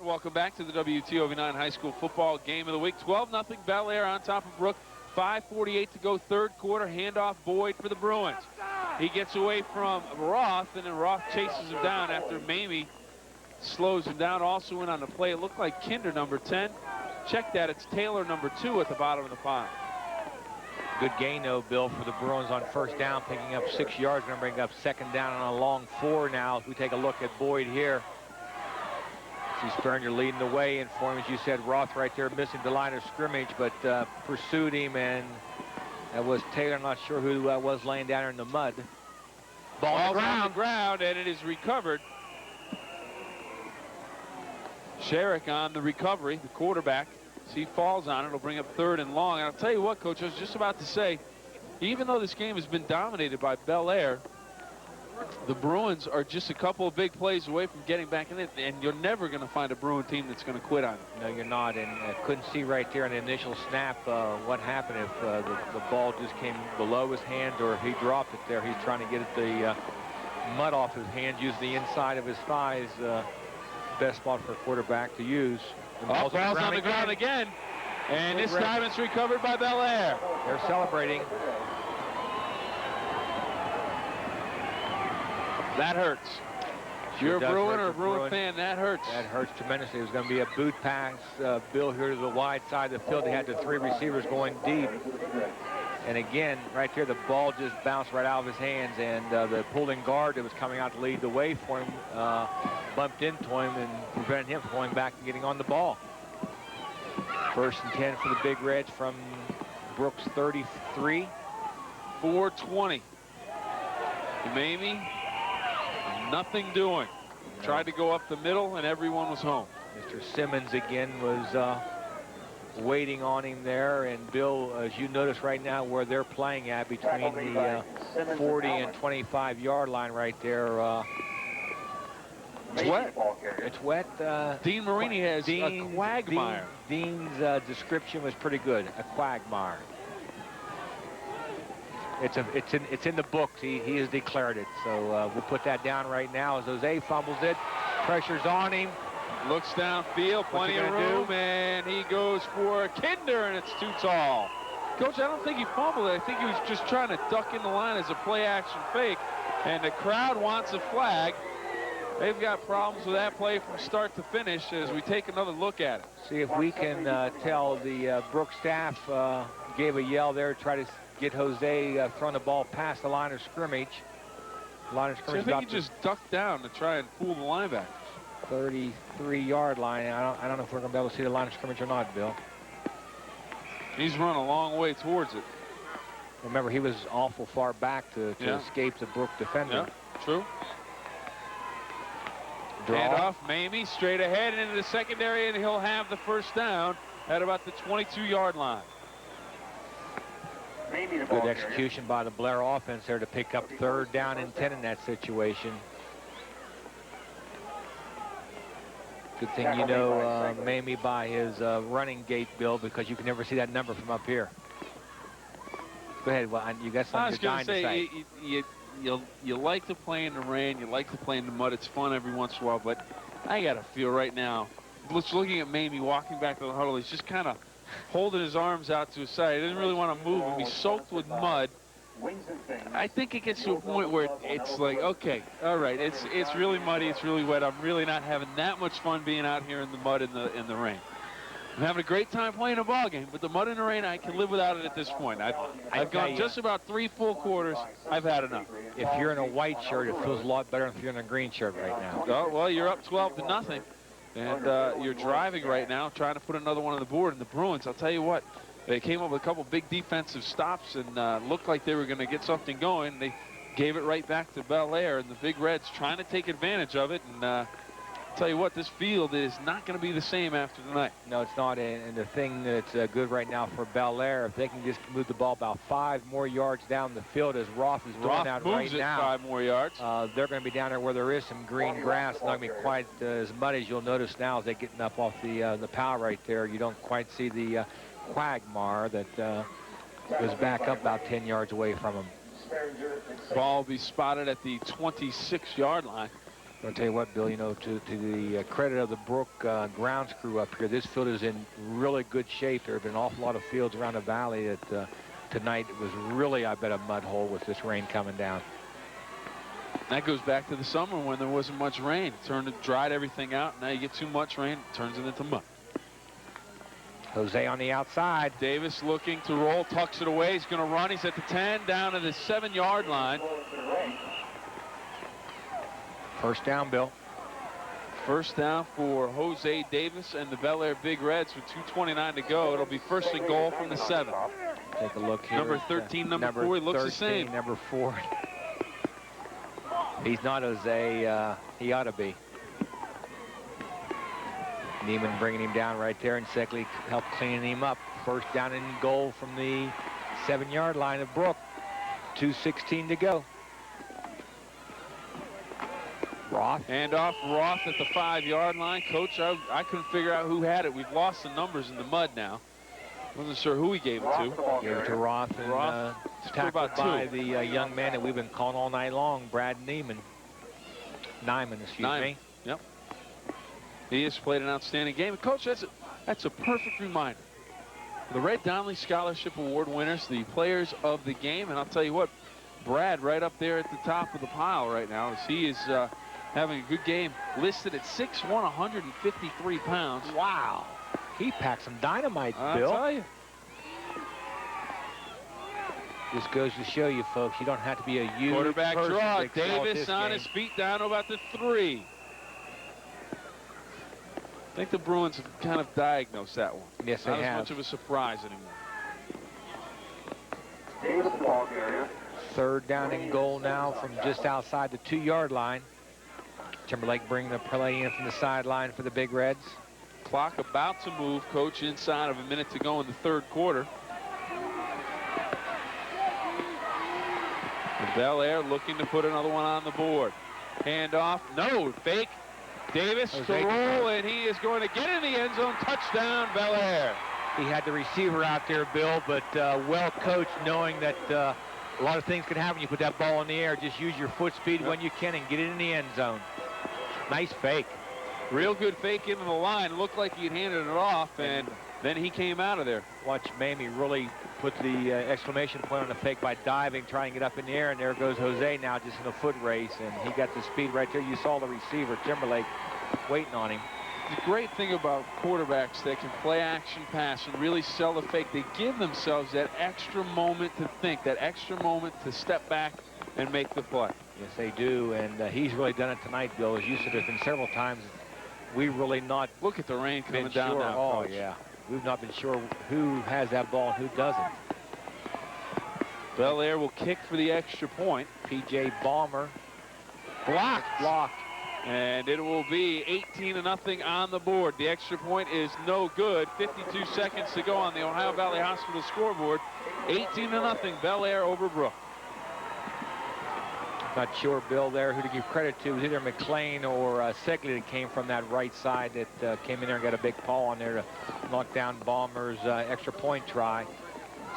A: Welcome back to the WTOV9 High School Football Game of the Week. 12-0 Bel Air on top of Brooke. 5:48 to go, third quarter. Handoff Boyd for the Bruins. He gets away from Roth, and then Roth chases him down after Mamie slows him down. Also in on the play, it looked like Kinder, number 10. Check that, it's Taylor, number 2, at the bottom of the pile.
C: Good gain, though, Bill, for the Bruins on first down, picking up 6 yards. Going to bring up second down on a long 4 now. If we take a look at Boyd here. See Sperringer leading the way, and for him, as you said, Roth right there missing the line of scrimmage, but pursued him, and that was Taylor. I'm not sure who was laying down there in the mud. Ball on the
A: ground, and it is recovered. Sherrick on the recovery, the quarterback. See, falls on it. It'll bring up third and long. And I'll tell you what, Coach, I was just about to say, even though this game has been dominated by Bel Air, the Bruins are just a couple of big plays away from getting back in it, and you're never going to find a Bruin team that's going to quit on it.
C: No, you're not, and couldn't see right there in the initial snap what happened if the ball just came below his hand or if he dropped it there. He's trying to get the mud off his hands, use the inside of his thighs. Best spot for a quarterback to use.
A: Ball's on the ground again, and this time it's recovered by Bel Air.
C: They're celebrating.
A: That hurts. If you're a Bruin or a Bruin fan, that hurts.
C: That hurts tremendously. It was going to be a boot pass, Bill, here to the wide side of the field. They had the 3 receivers going deep. And again, right there, the ball just bounced right out of his hands, and the pulling guard that was coming out to lead the way for him bumped into him and prevented him from going back and getting on the ball. First and 10 for the Big Reds from Brooks 33.
A: 4:20. Mamie, nothing doing. No. Tried to go up the middle, and everyone was home.
C: Mr. Simmons again was waiting on him there, and Bill, as you notice right now where they're playing at between the 40 and 25-yard line right there.
A: It's wet.
C: It's wet.
A: Dean Marini has a quagmire.
C: Dean's description was pretty good, a quagmire. It's in the books. He has declared it. So we'll put that down right now as Jose fumbles it. Pressure's on him.
A: Looks downfield, plenty of room, and he goes for Kinder, and it's too tall. Coach, I don't think he fumbled it. I think he was just trying to duck in the line as a play-action fake, and the crowd wants a flag. They've got problems with that play from start to finish as we take another look at it.
C: See if we can tell the Brooks staff gave a yell there to try to get Jose throwing the ball past the line of scrimmage.
A: I think he just ducked down to try and fool the linebacker.
C: 33-yard line. I don't know if we're going to be able to see the line of scrimmage or not, Bill.
A: He's run a long way towards it.
C: Remember, he was awful far back to escape the Brooke defender.
A: Yeah, true. Hand off, Mamie straight ahead and into the secondary, and he'll have the first down at about the 22-yard line.
C: Good execution by the Bel Air offense there to pick up third down and 10 in that situation. Good thing you know Mamie by his running gait, Bill, because you can never see that number from up here. Go ahead. Well, you got something to say.
A: You like to play in the rain. You like to play in the mud. It's fun every once in a while. But I got to feel right now, just looking at Mamie walking back to the huddle, he's just kind of holding his arms out to his side. He doesn't really want to move him. He's soaked with mud. I think it gets to a point where it's like, okay, all right, it's really muddy, it's really wet. I'm really not having that much fun being out here in the mud in the rain. I'm having a great time playing a ball game, but the mud and the rain, I can live without it at this point. I've gone just about 3 full quarters. I've had enough.
C: If you're in a white shirt, it feels a lot better than if you're in a green shirt right now.
A: Oh, well, you're up 12-0, and you're driving right now, trying to put another one on the board. And the Bruins, I'll tell you what, they came up with a couple big defensive stops and looked like they were going to get something going. They gave it right back to Bel Air, and the Big Reds trying to take advantage of it. And tell you what, this field is not going to be the same after tonight.
C: No, it's not. And the thing that's good right now for Bel Air, if they can just move the ball about 5 more yards down the field, as Roth is doing out right now.
A: 5 more yards.
C: They're going to be down there where there is some green grass. Not going to be quite as muddy as you'll notice now as they're getting up off the pow right there. You don't quite see the quagmire that goes back up about 10 yards away from them.
A: Ball will be spotted at the 26-yard line.
C: I'll tell you what, Bill, you know, to the credit of the Brooke grounds crew up here, this field is in really good shape. There have been an awful lot of fields around the valley that tonight it was really, I bet, a mud hole with this rain coming down.
A: That goes back to the summer when there wasn't much rain. It dried everything out. Now you get too much rain, it turns it into mud.
C: Jose on the outside.
A: Davis looking to roll, tucks it away. He's going to run. He's at the 10, down to the 7-yard line.
C: First down, Bill.
A: First down for Jose Davis and the Bel Air Big Reds with 2:29 to go. It'll be first and goal from the 7.
C: Take a look here.
A: Number 13, number 4, he looks
C: 13,
A: the same.
C: Number 4. He's not Jose. He ought to be. Neiman bringing him down right there, and Seckley helped cleaning him up. First down and goal from the 7-yard line of Brooke. 2:16 to go. Roth.
A: And off Roth at the 5-yard line. Coach, I couldn't figure out who had it. We've lost the numbers in the mud now. Wasn't sure who he gave it to.
C: Gave it to Roth, and tackled by the young man that we've been calling all night long, Brad Neiman. Nyman, excuse me.
A: Yep. He has played an outstanding game. And Coach, that's a perfect reminder. The Red Donnelly Scholarship Award winners, the players of the game. And I'll tell you what, Brad right up there at the top of the pile right now, as he is having a good game, listed at 6'1", 153 pounds.
C: Wow. He packed some dynamite, Bill.
A: I'll tell you.
C: This goes to show you, folks, you don't have to be a huge
A: Quarterback draw.
C: to excel at
A: Davis
C: this
A: on
C: game.
A: his feet down to about the 3. I think the Bruins have kind of diagnosed that one.
C: Yes, they
A: Not
C: have.
A: as much of a surprise anymore.
D: Davis, the ball carrier.
C: Third down and goal now from just outside the 2-yard line. Timberlake bringing the play in from the sideline for the Big Reds.
A: Clock about to move, Coach, inside of a minute to go in the 3rd quarter. Bel Air looking to put another one on the board. Handoff, no, fake. Davis to roll, and he is going to get in the end zone. Touchdown, Bel Air.
C: He had the receiver out there, Bill, but well coached, knowing that a lot of things can happen when you put that ball in the air. Just use your foot speed when you can and get it in the end zone. Nice fake.
A: Real good fake into the line. Looked like he had handed it off, and then he came out of there.
C: Watch Mamie really put the exclamation point on the fake by diving, trying to get up in the air, and there goes Jose now just in a foot race, and he got the speed right there. You saw the receiver, Timberlake, waiting on him.
A: The great thing about quarterbacks that can play action pass and really sell the fake, they give themselves that extra moment to think, that extra moment to step back and make the play.
C: Yes, they do, and he's really done it tonight, Bill. As you said, there's been several times we really not
A: look at the rain coming
C: been
A: down
C: sure.
A: now.
C: Oh,
A: Coach.
C: yeah. We've not been sure who has that ball and who doesn't.
A: Bel Air will kick for the extra point.
C: P.J. Balmer.
A: Blocked. And it will be 18-0 on the board. The extra point is no good. 52 seconds to go on the Ohio Valley Hospital scoreboard. 18-0, Bel Air over Brooke.
C: Not sure, Bill, there who to give credit to. It was either McLean or Seckley that came from that right side that came in there and got a big paw on there to knock down Balmer's extra point try.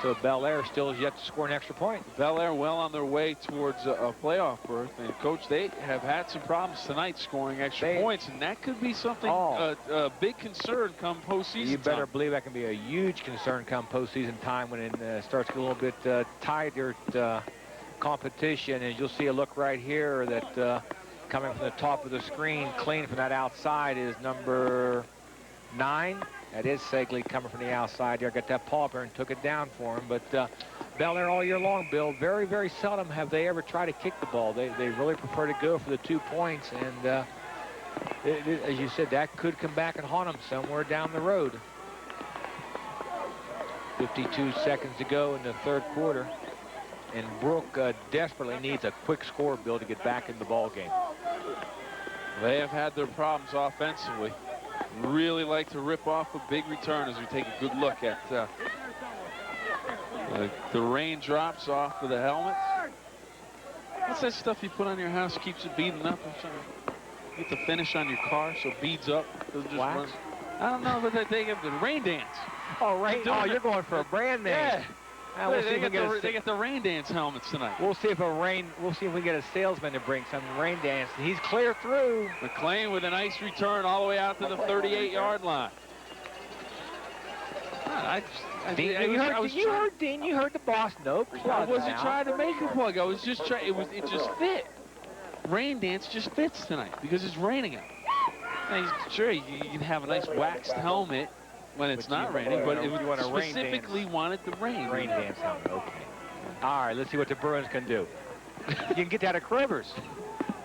C: So Bel Air still is yet to score an extra point.
A: Bel Air well on their way towards a playoff berth. And, Coach, they have had some problems tonight scoring extra points, and that could be something, a big concern come postseason
C: You better
A: time.
C: believe that can be a huge concern come postseason time when it starts to get a little bit tighter competition. And you'll see a look right here that coming from the top of the screen, clean from that outside, is number 9. That is Segley coming from the outside there. Got that paw burn, took it down for him. But Bel Air all year long, Bill, very, very seldom have they ever tried to kick the ball. They really prefer to go for the 2 points. And as you said, that could come back and haunt them somewhere down the road. 52 seconds to go in the third quarter. And Brooke desperately needs a quick score, Bill, to get back in the ball game.
A: They have had their problems offensively. Really like to rip off a big return as we take a good look at the raindrops off of the helmets. What's that stuff you put on your house keeps it beading up or something? You get the finish on your car so it beads up. Just
C: Wax?
A: I don't know, but they have the rain dance.
C: Oh, rain! Oh, you're going for a brand name.
A: Yeah.
C: We'll
A: They get the rain dance helmets tonight.
C: We'll see if we get a salesman to bring some rain dance. He's clear through.
A: McLean with a nice return all the way out to the 38-yard line.
C: You heard Dean. You heard the boss. Nope.
A: I wasn't trying to make a plug. I was just trying. It just fit. Rain dance just fits tonight because it's raining out. Now, sure, you can have a nice waxed helmet when it's not raining, but it was specifically wanted the rain.
C: Rain dance helmet. Okay. All right. Let's see what the Bruins can do. You can get that at Crivers.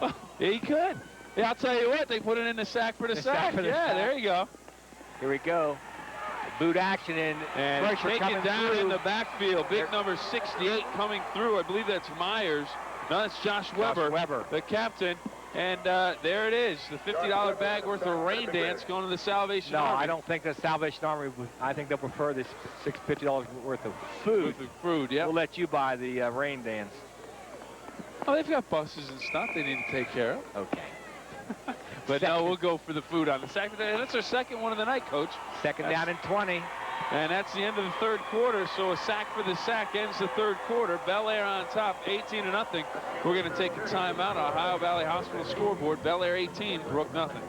A: Yeah, you could. Yeah, I'll tell you what. They put it in the sack for the sack. Yeah, there you go.
C: Here we go. Boot action and pressure
A: take
C: coming
A: it down
C: through.
A: in the backfield. Big number 68 coming through. I believe that's Myers. No, that's Josh Weber, the captain. And there it is, the $50 bag worth of rain dance going to the Salvation Army.
C: No, I don't think the Salvation Army, I think they'll prefer this $50 worth of food.
A: Food, yeah.
C: We'll let you buy the rain dance.
A: Oh, they've got buses and stuff they need to take care of.
C: Okay.
A: But no, we'll go for the food on the second. That's our second one of the night, Coach.
C: Second down and 20.
A: And that's the end of the third quarter, so a sack for the sack ends the third quarter. Bel Air on top, 18-0. We're going to take a timeout. Ohio Valley Hospital scoreboard, Bel Air 18, Brooke nothing.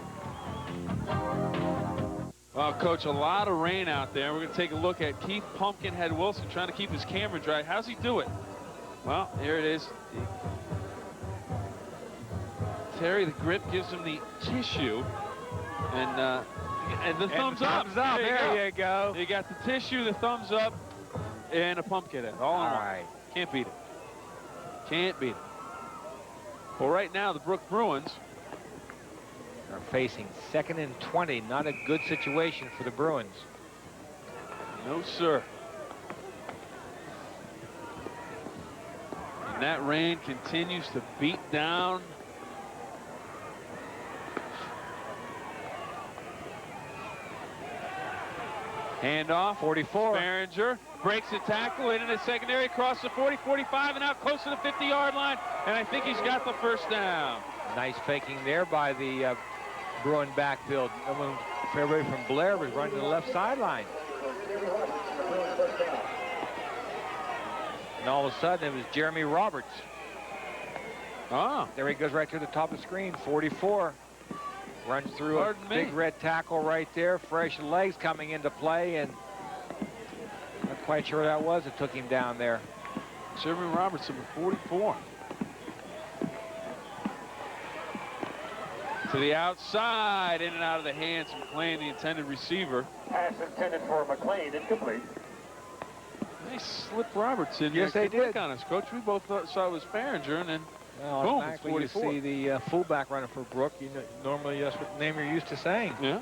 A: Well, Coach, a lot of rain out there. We're going to take a look at Keith Pumpkinhead Wilson trying to keep his camera dry. How's he do it? Well, here it is. Terry, the grip, gives him the tissue, and the thumbs up.
C: There you go.
A: You got the tissue, the thumbs up, and a pumpkin head. All in one.
C: Right.
A: Can't beat it. Can't beat it. Well, right now, the Brooke Bruins
C: are facing 2nd and 20. Not a good situation for the Bruins.
A: No, sir. And that rain continues to beat down. Handoff,
C: 44.
A: Behringer breaks the tackle into the secondary, across the 40, 45, and out close to the 50-yard line. And I think he's got the first down.
C: Nice faking there by the Bruin backfield. Everybody from Blair was running to the left sideline. And all of a sudden, it was Jeremy Roberts.
A: Oh.
C: There he goes right to the top of the screen, 44. Runs through a big red tackle right there. Fresh legs coming into play, and not quite sure what that was. It took him down there.
A: Jeremy Roberts, number 44. To the outside, in and out of the hands of McLean, the intended receiver.
D: Pass intended for McLean, incomplete.
A: They slipped Roberts in.
C: Yes, they did.
A: On us, Coach. We both saw it was Behringer, and then
C: well,
A: boom,
C: it's
A: it's 44.
C: You see the fullback running for Brooke. You know, normally that's what name you're used to saying.
A: Yeah.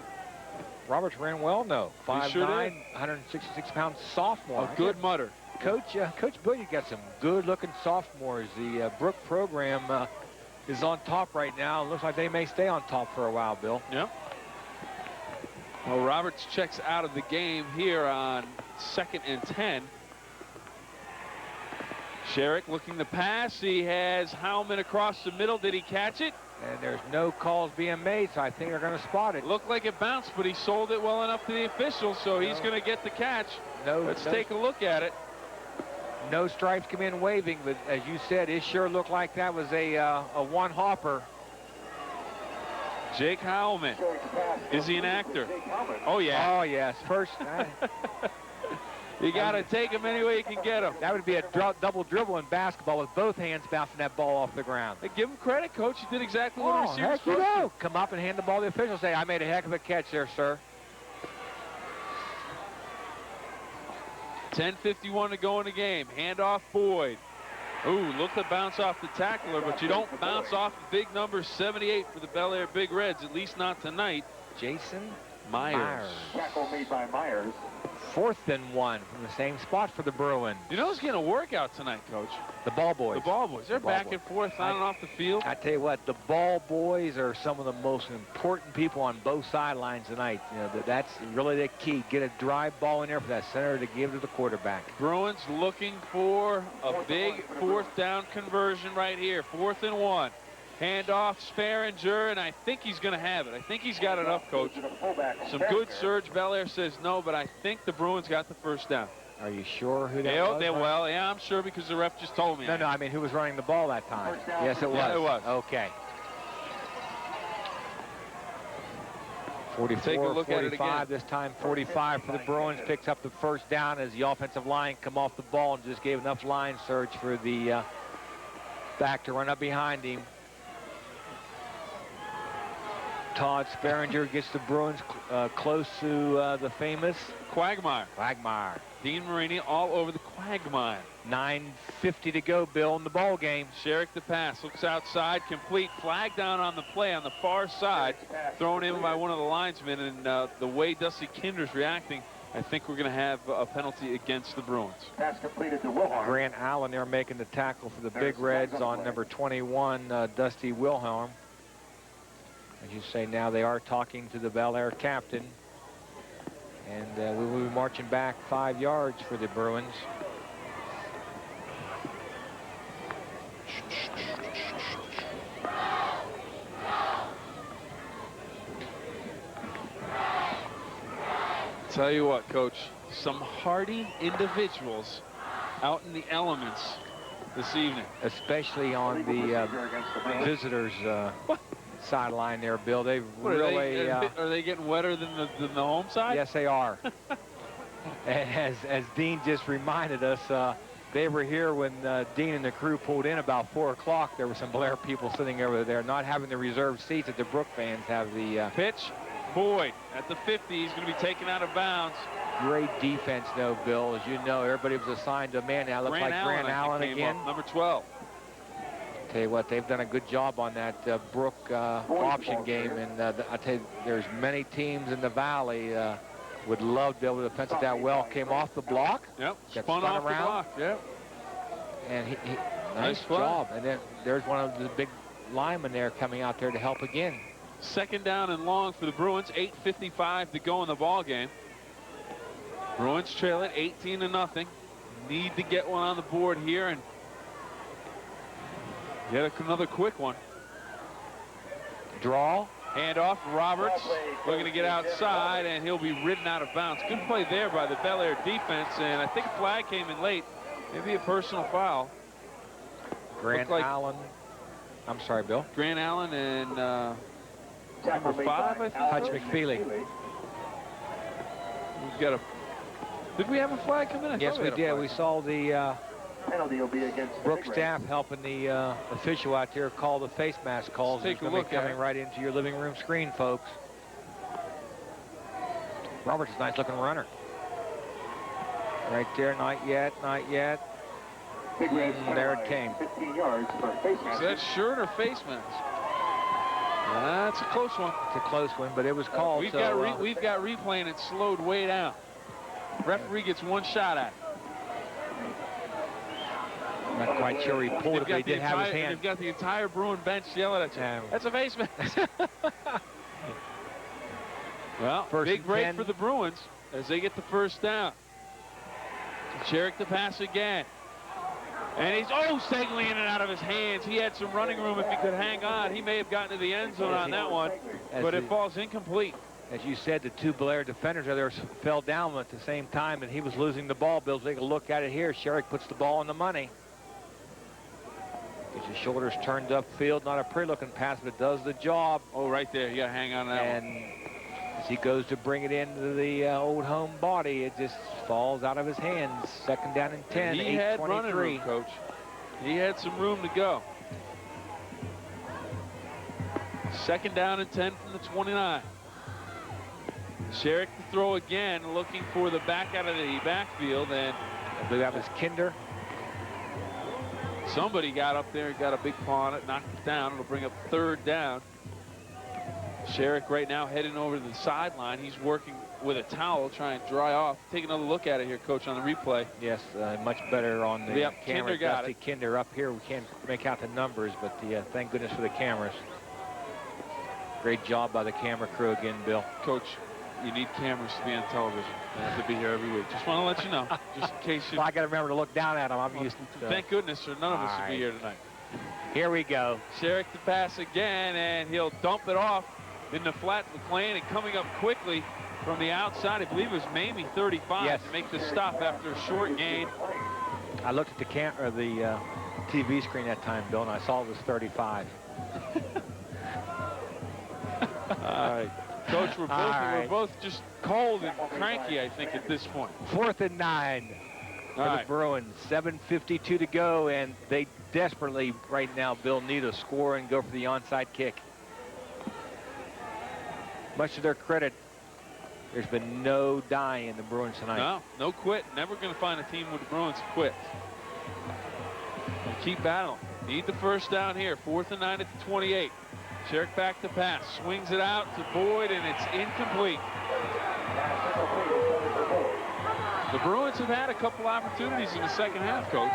C: Roberts ran well, no. 5'9",
A: sure
C: 166-pound sophomore.
A: A good mutter.
C: Coach Bill, you got some good-looking sophomores. The Brooke program is on top right now. Looks like they may stay on top for a while, Bill.
A: Yeah. Well, Roberts checks out of the game here on 2nd and 10. Sherrick looking to pass. He has Howman across the middle. Did he catch it?
C: And there's no calls being made, so I think they're going to spot it.
A: Looked like it bounced, but he sold it well enough to the officials, so he's going to get the catch. Let's take a look at it.
C: No stripes come in waving, but as you said, it sure looked like that was a one-hopper.
A: Jake Howman. Is he an actor? Oh, yeah.
C: Oh, yes. First.
A: You got to take him any way you can get him.
C: That would be a double dribble in basketball with both hands bouncing that ball off the ground.
A: Hey, give him credit, Coach. He did exactly what a receiver
C: heck you know. Come up and hand the ball to the official. Say, I made a heck of a catch there, sir.
A: 10:51 to go in the game. Handoff Boyd. Ooh, looked to bounce off the tackler, but you don't bounce off the big number 78 for the Bel Air Big Reds, at least not tonight.
C: Jason
A: Myers.
D: Tackle made by Myers.
C: 4th and 1 from the same spot for the Bruins.
A: You know who's getting a workout tonight, Coach?
C: The Ball Boys.
A: The Ball Boys. They're back and forth on and off the field.
C: I tell you what, the Ball Boys are some of the most important people on both sidelines tonight. You know, that's really the key. Get a drive ball in there for that center to give to the quarterback.
A: Bruins looking for a big 4th down conversion right here. 4th and 1. Handoff, Sperringer, and I think he's going to have it. I think he's got enough, Coach. Some good surge. Bel Air says no, but I think the Bruins got the 1st down.
C: Are you sure who that was?
A: Well, yeah, I'm sure because the ref just told me.
C: No, I mean, who was running the ball that time? Yes, it was.
A: Yeah, it was.
C: Okay. 44,
A: Take a look
C: 45,
A: at it again.
C: this time 45 for the Bruins. Picks up the 1st down as the offensive line come off the ball and just gave enough line surge for the back to run up behind him. Todd Sperringer gets the Bruins close to the famous
A: Quagmire. Dean Marini all over the Quagmire.
C: 9:50 to go, Bill, in the ball game.
A: Sherrick the pass, looks outside, complete. Flag down on the play on the far side, thrown in by one of the linesmen, and the way Dusty Kinder's reacting, I think we're going to have a penalty against the Bruins.
D: Pass completed to Wilhelm.
C: Grant Allen there making the tackle for the Big Reds on number 21, Dusty Wilhelm. As you say, now they are talking to the Bel Air captain. And we will be marching back 5 yards for the Bruins.
A: Tell you what, Coach, some hardy individuals out in the elements this evening.
C: Especially on the visitors' sideline there, Bill. They've really...
A: Are they getting wetter than the home side?
C: Yes, they are. And as Dean just reminded us, they were here when Dean and the crew pulled in about 4 o'clock. There were some Blair people sitting over there, not having the reserved seats that the Brooke fans have. The
A: pitch, Boyd at the 50. He's going to be taken out of bounds.
C: Great defense, though, Bill. As you know, everybody was assigned a man. Now it looks like Grant Allen again.
A: Number 12.
C: Tell you what, they've done a good job on that Brooke option game, and I tell you, there's many teams in the Valley would love to be able to defend it that well. Came off the block.
A: Yep. Spun off the block. Yep.
C: And he nice job. And then there's one of the big linemen there coming out there to help again.
A: 2nd down and long for the Bruins. 8:55 to go in the ball game. Bruins trailing 18-0. Need to get one on the board here and get another quick one.
C: Draw.
A: Handoff, Roberts looking to get outside, and he'll be ridden out of bounds. Good play there by the Bel Air defense, and I think a flag came in late. Maybe a personal foul.
C: Grant Allen. I'm sorry, Bill.
A: Grant Allen and number 5, I think.
C: Hutch McFeely.
A: We've got a... Did we have a flag come in?
C: Yes, we did. We saw the
D: Penalty will be against
C: Brooke staff helping the official out there call the face mask calls.
A: Take a look
C: coming right into your living room screen, folks. Roberts is a nice looking runner. Right there, not yet.
D: Big Reds
C: there it came.
D: 15 yards for face mask.
A: Is that shirt or face mask? That's a close one.
C: It's a close one, but it was called.
A: We've got replay, and it slowed way down. Referee gets one shot at it.
C: Not quite sure he pulled it, but he did have his hand.
A: They've got the entire Bruin bench yelling at you. That's a face mask. Well, big break for the Bruins as they get the 1st down. Sherrick the pass again. And he's sailing in and out of his hands. He had some running room if he could hang on. He may have gotten to the end zone on that one, but it falls incomplete.
C: As you said, the 2 Bel Air defenders there fell down at the same time, and he was losing the ball. Bill, take a look at it here. Sherrick puts the ball on the money. Gets his shoulders turned upfield. Not a pretty-looking pass, but it does the job.
A: Oh, right there. You got to hang on to that one.
C: And as he goes to bring it into the old home body, it just falls out of his hands. 2nd down and 10, 8:23.
A: He had running room, Coach. He had some room to go. 2nd down and 10 from the 29. Sherrick to throw again, looking for the back out of the backfield, and
C: I believe that was Kinder.
A: somebody got up there and got a big paw on it, knocked it down. It'll bring up 3rd down. Sherrick right now heading over to the sideline. He's working with a towel, trying to dry off. Take another look at it here, Coach, on the replay.
C: Yes, much better on the camera.
A: Kinder got
C: Dusty
A: it.
C: Kinder up here. We can't make out the numbers, but thank goodness for the cameras. Great job by the camera crew again, Bill.
A: Coach, you need cameras to be on television. They have to be here every week. Just want to let you know, just in case you...
C: Well, I got to remember to look down at them. I'm used to...
A: Thank goodness none of us will be here tonight.
C: Here we go.
A: Sherrick to pass again, and he'll dump it off in the flat McLean, and coming up quickly from the outside, I believe it was Mamie, 35,
C: yes,
A: to make the stop after a short gain.
C: I looked at the TV screen that time, Bill, and I saw it was 35.
A: All right. Coach, we're both just cold and cranky, I think, at this point.
C: 4th and 9 for the Bruins. 7:52 to go, and they desperately right now, Bill, need a score and go for the onside kick. Much to their credit, there's been no die in the Bruins tonight.
A: No quit. Never going to find a team with the Bruins quit. And keep battling. Need the 1st down here. 4th and 9 at the 28. Sherrick back to pass. Swings it out to Boyd, and it's incomplete. The Bruins have had a couple opportunities in the second half, Coach.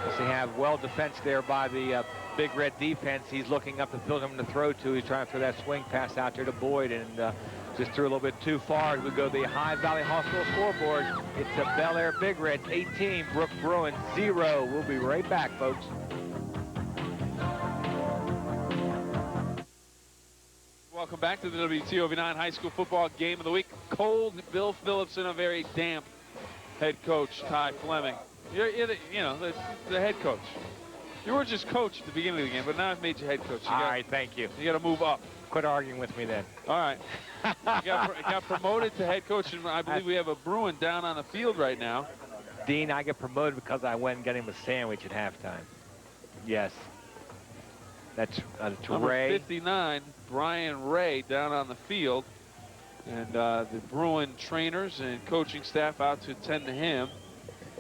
C: Yes, they have well defense there by the Big Red defense. He's looking up the field him to throw to. He's trying to throw that swing pass out there to Boyd, and just threw a little bit too far. We go to the High Valley Hospital scoreboard. It's a Bel Air Big Reds 18, Brooke Bruins 0. We'll be right back, folks.
A: Welcome back to the WTOV9 High School Football Game of the Week. Cold Bill Phillips and a very damp head coach, Ty Fleming. You're the head coach. You were just coach at the beginning of the game, but now I've made you head coach.
C: All right, thank you.
A: You got to move up.
C: Quit arguing with me then.
A: All right. You got promoted to head coach, and I believe we have a Bruin down on the field right now.
C: Dean, I get promoted because I went and got him a sandwich at halftime. Yes. That's
A: Number
C: Ray.
A: 59, Brian Ray, down on the field. And the Bruin trainers and coaching staff out to attend to him.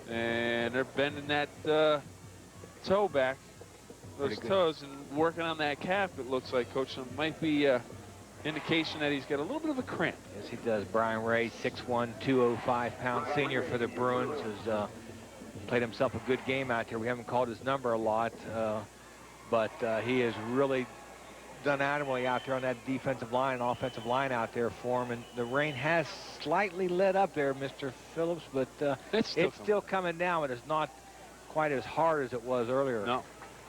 A: And they're bending that toe back, those toes, and working on that calf, it looks like, Coach. So it might be indication that he's got a little bit of a cramp.
C: Yes, he does. Brian Ray, 6'1", 205-pound senior for the Bruins, has played himself a good game out there. We haven't called his number a lot, but he has really done admirably out there on that defensive line and offensive line out there for him. And the rain has slightly let up there, Mr. Phillips, but it's still coming down, but it's not quite as hard as it was earlier.
A: No.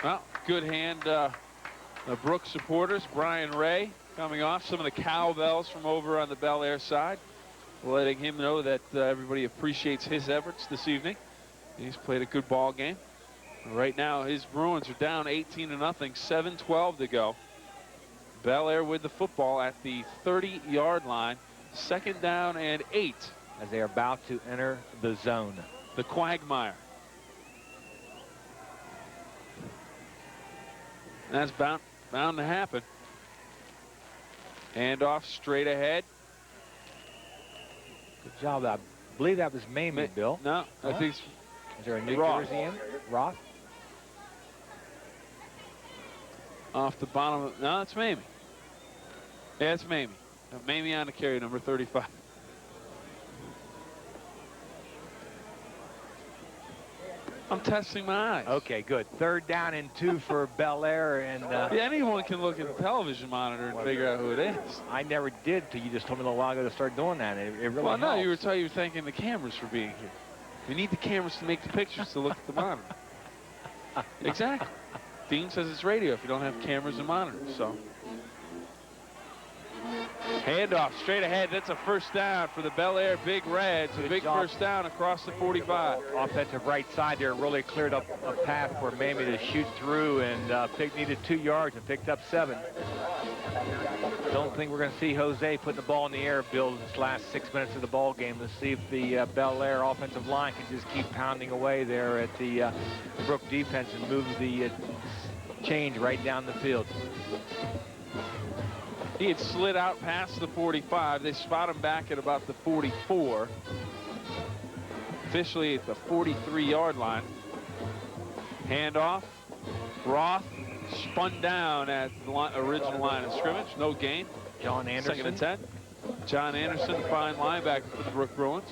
A: Well, good hand, the Brooke supporters. Brian Ray coming off some of the cowbells from over on the Bel Air side, letting him know that everybody appreciates his efforts this evening. He's played a good ball game. Right now, his Bruins are down 18-0, 7:12 to go. Bel Air with the football at the 30-yard line. 2nd down and 8.
C: As they are about to enter the zone.
A: The quagmire. That's bound to happen. Handoff straight ahead.
C: Good job. I believe that was Mamie, Bill.
A: No, I think it's...
C: Is there a new
A: Roth.
C: jersey in? Roth?
A: Off the bottom of... No, it's Mamie. Yeah, it's Mamie. Mamie on the carry, number 35. I'm testing my eyes.
C: Okay, good. 3rd down and 2 for Bel Air, and
A: yeah, anyone can look at the television monitor and figure out who it is.
C: I never did till you just told me a little while ago to start doing that. It really
A: well, no,
C: helps.
A: you were thanking the cameras for being here. We need the cameras to make the pictures to look at the monitor. Exactly. Dean says it's radio if you don't have cameras and monitors. So handoff straight ahead. That's a 1st down for the Bel Air Big Reds. A big 1st down across the 45.
C: Offensive right side there really cleared up a path for Mamie to shoot through, and needed 2 yards and picked up 7. Don't think we're going to see Jose putting the ball in the air, Bill, this last 6 minutes of the ball game. Let's see if the Bel Air offensive line can just keep pounding away there at the Brooke defense and move the change right down the field.
A: He had slid out past the 45. They spot him back at about the 44. Officially at the 43-yard line. Handoff. Roth spun down at the original line of scrimmage. No gain.
C: John Anderson.
A: 2nd and 10. John Anderson, fine linebacker for the Brooke Bruins.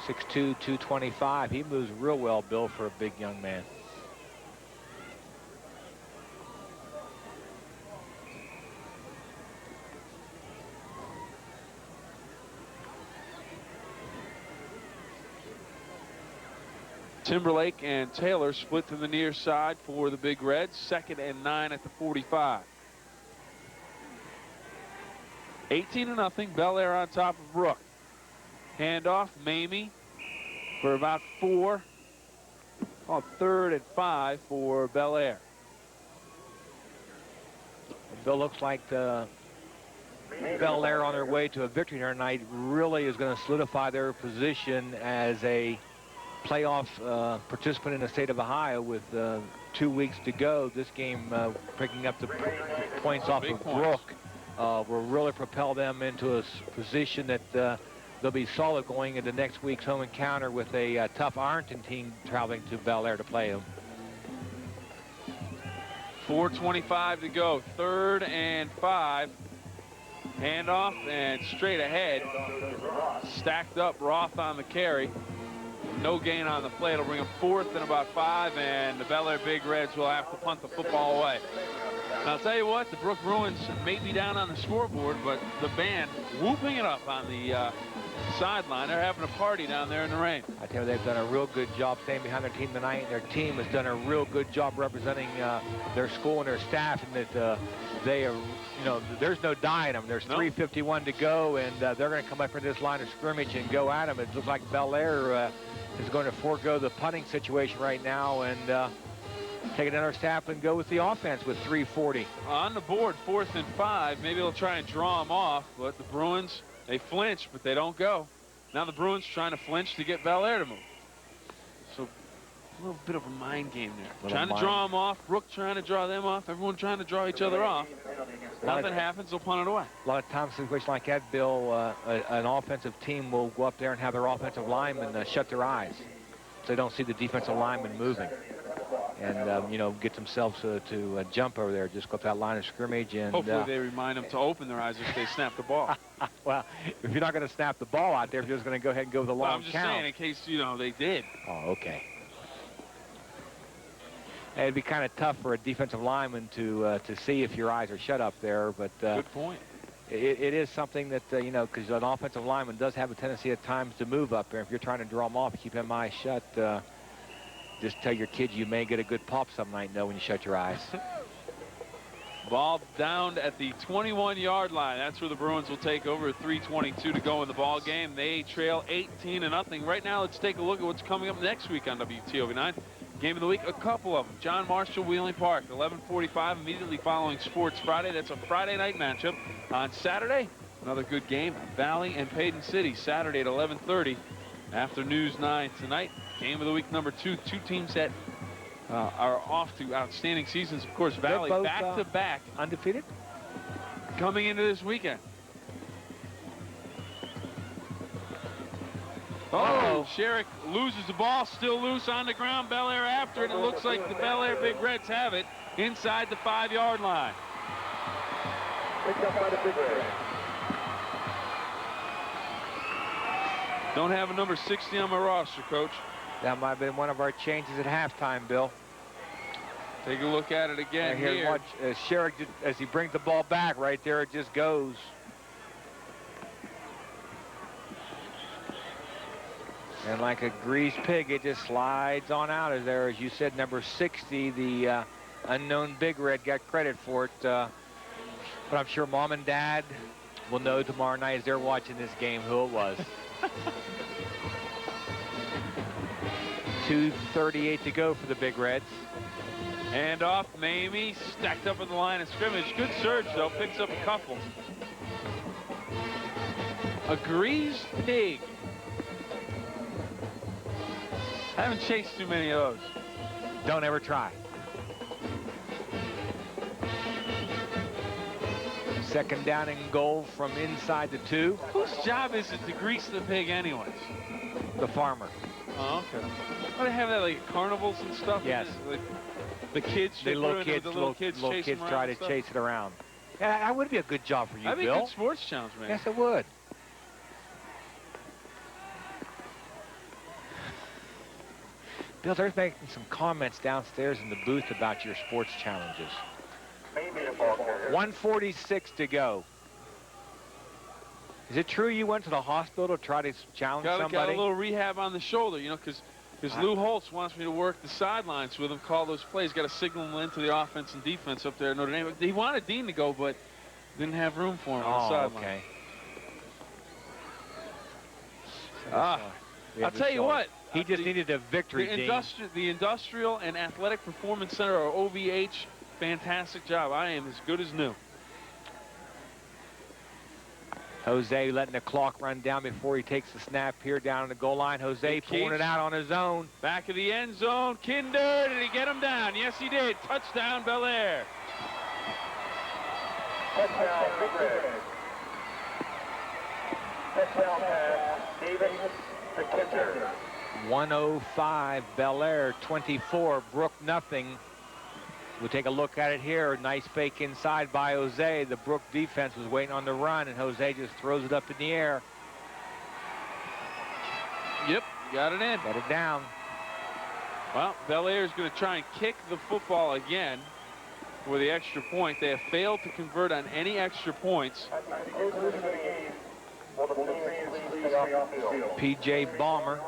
C: 6'2", 225. He moves real well, Bill, for a big young man.
A: Timberlake and Taylor split to the near side for the Big Reds. 2nd and 9 at the 45. 18-0. Bel Air on top of Brooke. Handoff, Mamie for about 4. On 3rd and 5 for Bel Air.
C: Bill, looks like the Bel Air on their way to a victory tonight really is going to solidify their position as a playoff participant in the state of Ohio with 2 weeks to go. This game picking up the points off of Brooke will really propel them into a position that they'll be solid going into next week's home encounter with a tough Ironton team traveling to Bel Air to play them.
A: 4:25 to go. 3rd and 5. Handoff and straight ahead. Stacked up. Roth on the carry. No gain on the play. It'll bring them 4th and about 5, and the Bel Air Big Reds will have to punt the football away. And I'll tell you what, the Brooke Bruins may be down on the scoreboard, but the band whooping it up on the sideline. They're having a party down there in the rain.
C: I tell you, they've done a real good job staying behind their team tonight, and their team has done a real good job representing their school and their staff, and that they are, you know, there's no dying them. There's 3:51 to go, and they're going to come up for this line of scrimmage and go at them. It looks like Bel Air is going to forego the punting situation right now and take another snap and go with the offense with 3:40.
A: On the board, 4th and 5. Maybe they'll try and draw them off, but the Bruins, they flinch, but they don't go. Now the Bruins trying to flinch to get Bel Air to move. So a little bit of a mind game there. Trying to draw them off. Brooke trying to draw them off. Everyone trying to draw each other off. Nothing happens, they'll punt it away.
C: A lot of times, in a situation like that, Bill, an offensive team will go up there and have their offensive linemen shut their eyes so they don't see the defensive lineman moving. And, you know, get themselves to jump over there, just go up that line of scrimmage. And
A: hopefully they remind them to open their eyes if they snap the ball.
C: Well, if you're not going to snap the ball out there, if you're just going to go ahead and go with a long count.
A: I'm just saying, in case, you know, they did.
C: Oh, okay. It'd be kind of tough for a defensive lineman to see if your eyes are shut up there, but
A: good point.
C: It is something that you know, because an offensive lineman does have a tendency at times to move up there. If you're trying to draw them off, keep them eyes shut. Just tell your kids you may get a good pop some night, when you shut your eyes.
A: Ball down at the 21-yard line. That's where the Bruins will take over. 3:22 to go in the ball game. They trail 18-0. Right now, let's take a look at what's coming up next week on WTOV9. Game of the week, a couple of them. John Marshall, Wheeling Park, 11:45, immediately following Sports Friday. That's a Friday night matchup. On Saturday, another good game, Valley and Payton City, Saturday at 11:30. After News 9 tonight, game of the week number 2. Two teams that are off to outstanding seasons. Of course, Valley back-to-back.
C: Undefeated?
A: Coming into this weekend. Oh, Sherrick loses the ball, still loose on the ground. Bel Air after it. It looks like the Bel Air Big Reds have it inside the 5-yard line.
D: Picked up by the Big Reds.
A: Don't have a number 60 on my roster, Coach.
C: That might have been one of our changes at halftime, Bill.
A: Take a look at it again here.
C: Watch Sherrick, as he brings the ball back right there, it just goes. And like a greased pig, it just slides on out of there. As you said, number 60, the unknown Big Red, got credit for it. But I'm sure Mom and Dad will know tomorrow night as they're watching this game who it was. 2:38 to go for the Big Reds.
A: Hand off, Mamie, stacked up at the line of scrimmage. Good surge, though, picks up a couple. A greased pig. I haven't chased too many of those.
C: Don't ever try. Second down and goal from inside the 2.
A: Whose job is it to grease the pig anyways?
C: The farmer.
A: Oh, okay. Well, they have that like carnivals and stuff.
C: Yes.
A: Like, the kids,
C: The little kids,
A: little kids
C: try to chase it around. Yeah, that would be a good job for you,
A: That'd be
C: Bill.
A: a good sports challenge, man.
C: Yes, it would. Bill, they're making some comments downstairs in the booth about your sports challenges. 1:46 to go. Is it true you went to the hospital to try to challenge somebody?
A: Got a little rehab on the shoulder, you know, because Lou Holtz wants me to work the sidelines with him, call those plays. Got to signal them into the offense and defense up there at Notre Dame. He wanted Dean to go, but didn't have room for him on the sideline.
C: Okay.
A: I'll tell you what.
C: He just needed a victory,
A: The Industrial and Athletic Performance Center, or OVH, fantastic job. I am as good as new.
C: Jose letting the clock run down before he takes the snap here down on the goal line. Jose pulling it out on his own.
A: Back of the end zone. Kinder, did he get him down? Yes, he did. Touchdown, Bel Air.
D: Touchdown, Big Reds. Touchdown pass, Davis to Kinder.
C: 105, Bel Air 24, Brooke nothing. We'll take a look at it here. Nice fake inside by Jose. The Brooke defense was waiting on the run, and Jose just throws it up in the air.
A: Yep, got it in.
C: Got it down.
A: Well, Bel Air is going to try and kick the football again for the extra point. They have failed to convert on any extra points.
C: P.J. Balmer.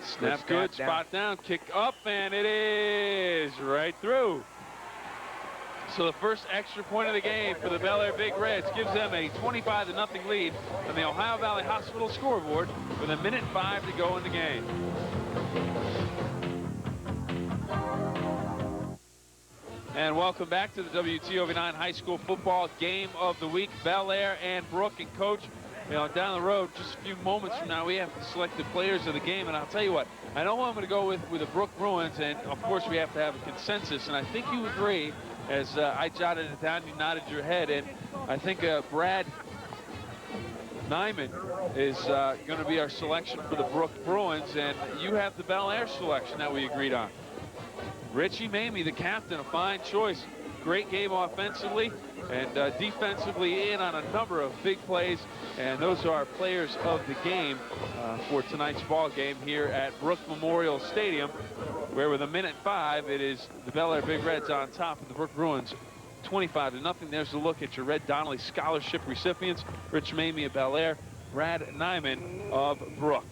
A: Snap good, spot down, kick up, and it is right through. So the first extra point of the game for the Bellaire Big Reds gives them a 25-0 lead on the Ohio Valley Hospital scoreboard with 1:05 to go in the game. And welcome back to the WTOV9 High School Football Game of the Week. Bel Air and Brooke. And Coach, you know, down the road, just a few moments from now, we have to select the players of the game. And I'll tell you what, I know I'm going to go with the Brooke Bruins, and of course we have to have a consensus. And I think you agree, as I jotted it down, you nodded your head, and I think Brad Nyman is going to be our selection for the Brooke Bruins, and you have the Bel Air selection that we agreed on. Richie Mamie, the captain, a fine choice. Great game offensively and defensively in on a number of big plays. And those are our players of the game for tonight's ball game here at Brooke Memorial Stadium, where with 1:05, it is the Bel Air Big Reds on top of the Brooke Bruins 25-0. There's a look at your Red Donnelly Scholarship recipients. Rich Mamie of Bel Air, Brad Nyman of Brooke.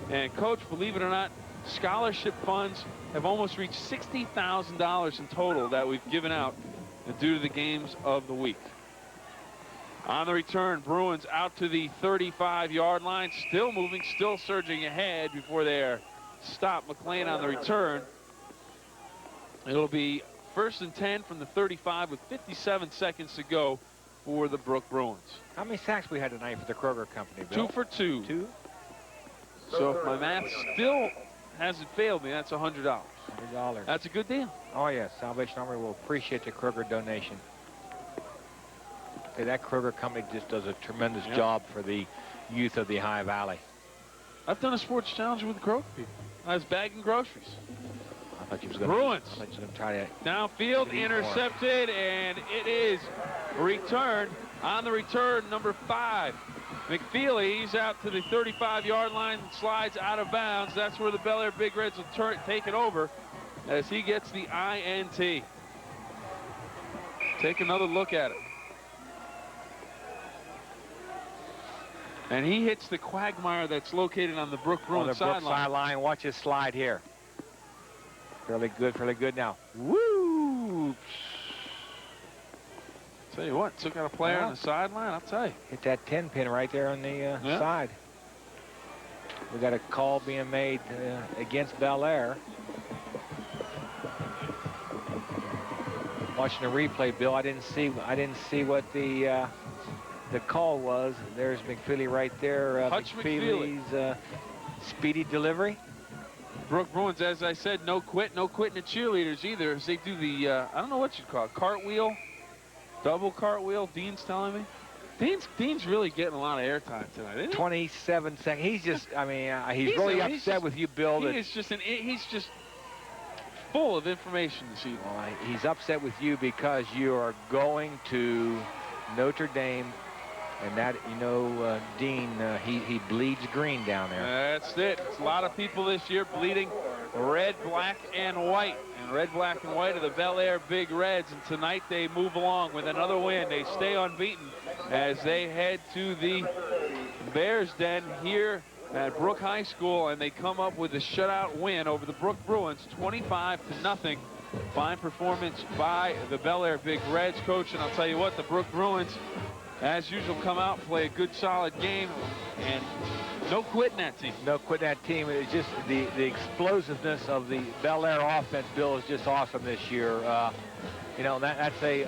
A: And Coach, believe it or not, scholarship funds have almost reached $60,000 in total that we've given out due to the games of the week. On the return, Bruins out to the 35-yard line, still moving, still surging ahead before they're stopped. McLean on the return. It'll be 1st and 10 from the 35 with 57 seconds to go for the Brooke Bruins.
C: How many sacks we had tonight for the Kroger Company, Bill?
A: 2 for 2.
C: 2?
A: So if my math still hasn't failed me, that's $100.
C: $100.
A: That's a good deal.
C: Oh, yes. Salvation Army will appreciate the Kroger donation. Okay, that Kroger Company just does a tremendous job for the youth of the High Valley.
A: I've done a sports challenge with the Kroger people. I was bagging groceries.
C: I thought you was going
A: Bruins.
C: to try to
A: downfield, intercepted, and it is returned. On the return, number 5. McFeely, he's out to the 35-yard line, slides out of bounds. That's where the Bel Air Big Reds will take it over as he gets the INT. Take another look at it. And he hits the quagmire that's located on the Brooke Bruins
C: sideline. Watch his slide here. Fairly good now. Woo!
A: Tell you what, took out a player on the sideline, I'll tell you.
C: Hit that 10 pin right there on the side. We got a call being made against Bel Air. Watching the replay, Bill, I didn't see what the call was. There's McFeely right there.
A: Hutch
C: McFeely's speedy delivery.
A: Brooke Bruins, as I said, no quitting the cheerleaders either, as they do the, I don't know what you'd call it, cartwheel, double cartwheel, Dean's telling me. Dean's really getting a lot of airtime tonight, isn't he?
C: 27 seconds. He's just, I mean, he's really upset with you, Bill.
A: He's just full of information this evening.
C: Well, he's upset with you because you are going to Notre Dame. And that, you know, Dean, he bleeds green down there.
A: That's it. It's a lot of people this year bleeding red, black, and white. And red, black, and white are the Bel Air Big Reds. And tonight they move along with another win. They stay unbeaten as they head to the Bears Den here at Brooke High School. And they come up with a shutout win over the Brooke Bruins, 25-0. Fine performance by the Bel Air Big Reds, coach. And I'll tell you what, the Brooke Bruins, as usual, come out, play a good, solid game, and no quitting that team.
C: No quitting that team. It's just the explosiveness of the Bel Air offense, Bill, is just awesome this year. You know, that's a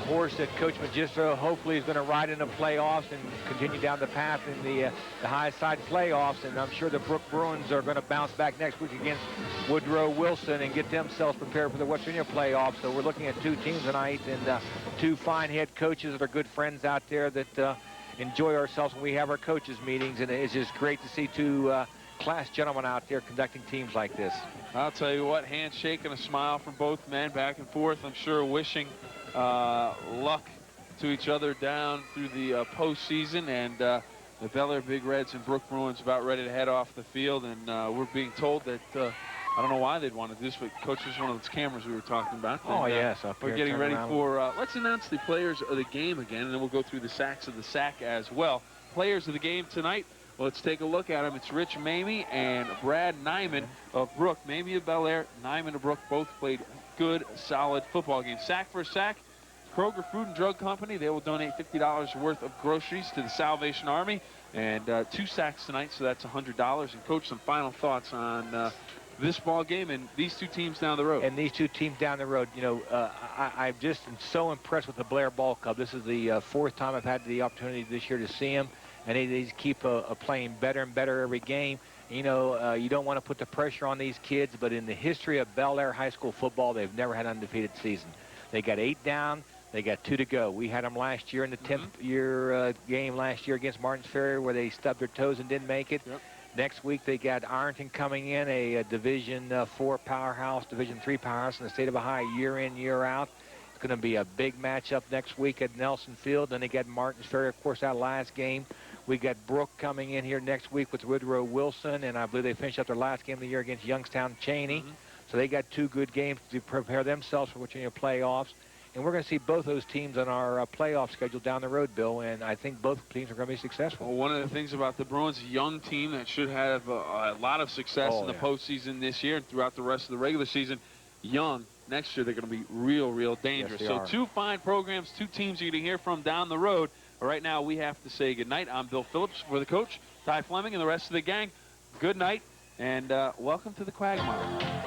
C: horse that Coach Magistro hopefully is going to ride in the playoffs and continue down the path in the high side playoffs. And I'm sure the Brooke Bruins are going to bounce back next week against Woodrow Wilson and get themselves prepared for the West Virginia playoffs. So we're looking at two teams tonight, and two fine head coaches that are good friends out there that enjoy ourselves when we have our coaches meetings. And it's just great to see two class gentlemen out there conducting teams like this.
A: I'll tell you what, handshake and a smile from both men back and forth. I'm sure wishing luck to each other down through the postseason. And the Bel Air Big Reds and Brooke Bruins about ready to head off the field. And we're being told that, I don't know why they'd want to do this, but Coach, is one of those cameras we were talking about.
C: Oh,
A: and,
C: yes.
A: We're getting ready for, let's announce the players of the game again, and then we'll go through the sacks of the sack as well. Players of the game tonight. Let's take a look at them. It's Rich Mamie and Brad Nyman of Brooke. Mamie of Bel Air, Nyman of Brooke, both played good, solid football games. Sack for sack, Kroger Food and Drug Company. They will donate $50 worth of groceries to the Salvation Army. And 2 sacks tonight, so that's $100. And, Coach, some final thoughts on this ball game and these two teams down the road.
C: And these two teams down the road, you know, I'm just so impressed with the Bellaire Ball Club. This is the 4th time I've had the opportunity this year to see them. And they just keep playing better and better every game. You know, you don't want to put the pressure on these kids, but in the history of Bel Air High School football, they've never had an undefeated season. They got 8 down. They got 2 to go. We had them last year in the 10th year game last year against Martins Ferry where they stubbed their toes and didn't make it.
A: Yep.
C: Next week, they got Ironton coming in, a Division 4 powerhouse, Division 3 powerhouse in the state of Ohio, year in, year out. It's going to be a big matchup next week at Nelson Field. Then they got Martins Ferry, of course, that last game. We got Brooke coming in here next week with Woodrow Wilson, and I believe they finished up their last game of the year against Youngstown Cheney. So they got 2 good games to prepare themselves for Virginia playoffs. And we're going to see both those teams on our playoff schedule down the road, Bill, and I think both teams are going to be successful.
A: Well, one of the things about the Bruins, a young team that should have a lot of success in the postseason this year and throughout the rest of the regular season. Young. Next year, they're going to be real, real dangerous.
C: Yes,
A: so 2 fine programs, 2 teams you're going to hear from down the road. But right now, we have to say goodnight. I'm Bill Phillips for the coach, Ty Fleming, and the rest of the gang. Good night, and welcome to the Quagmire.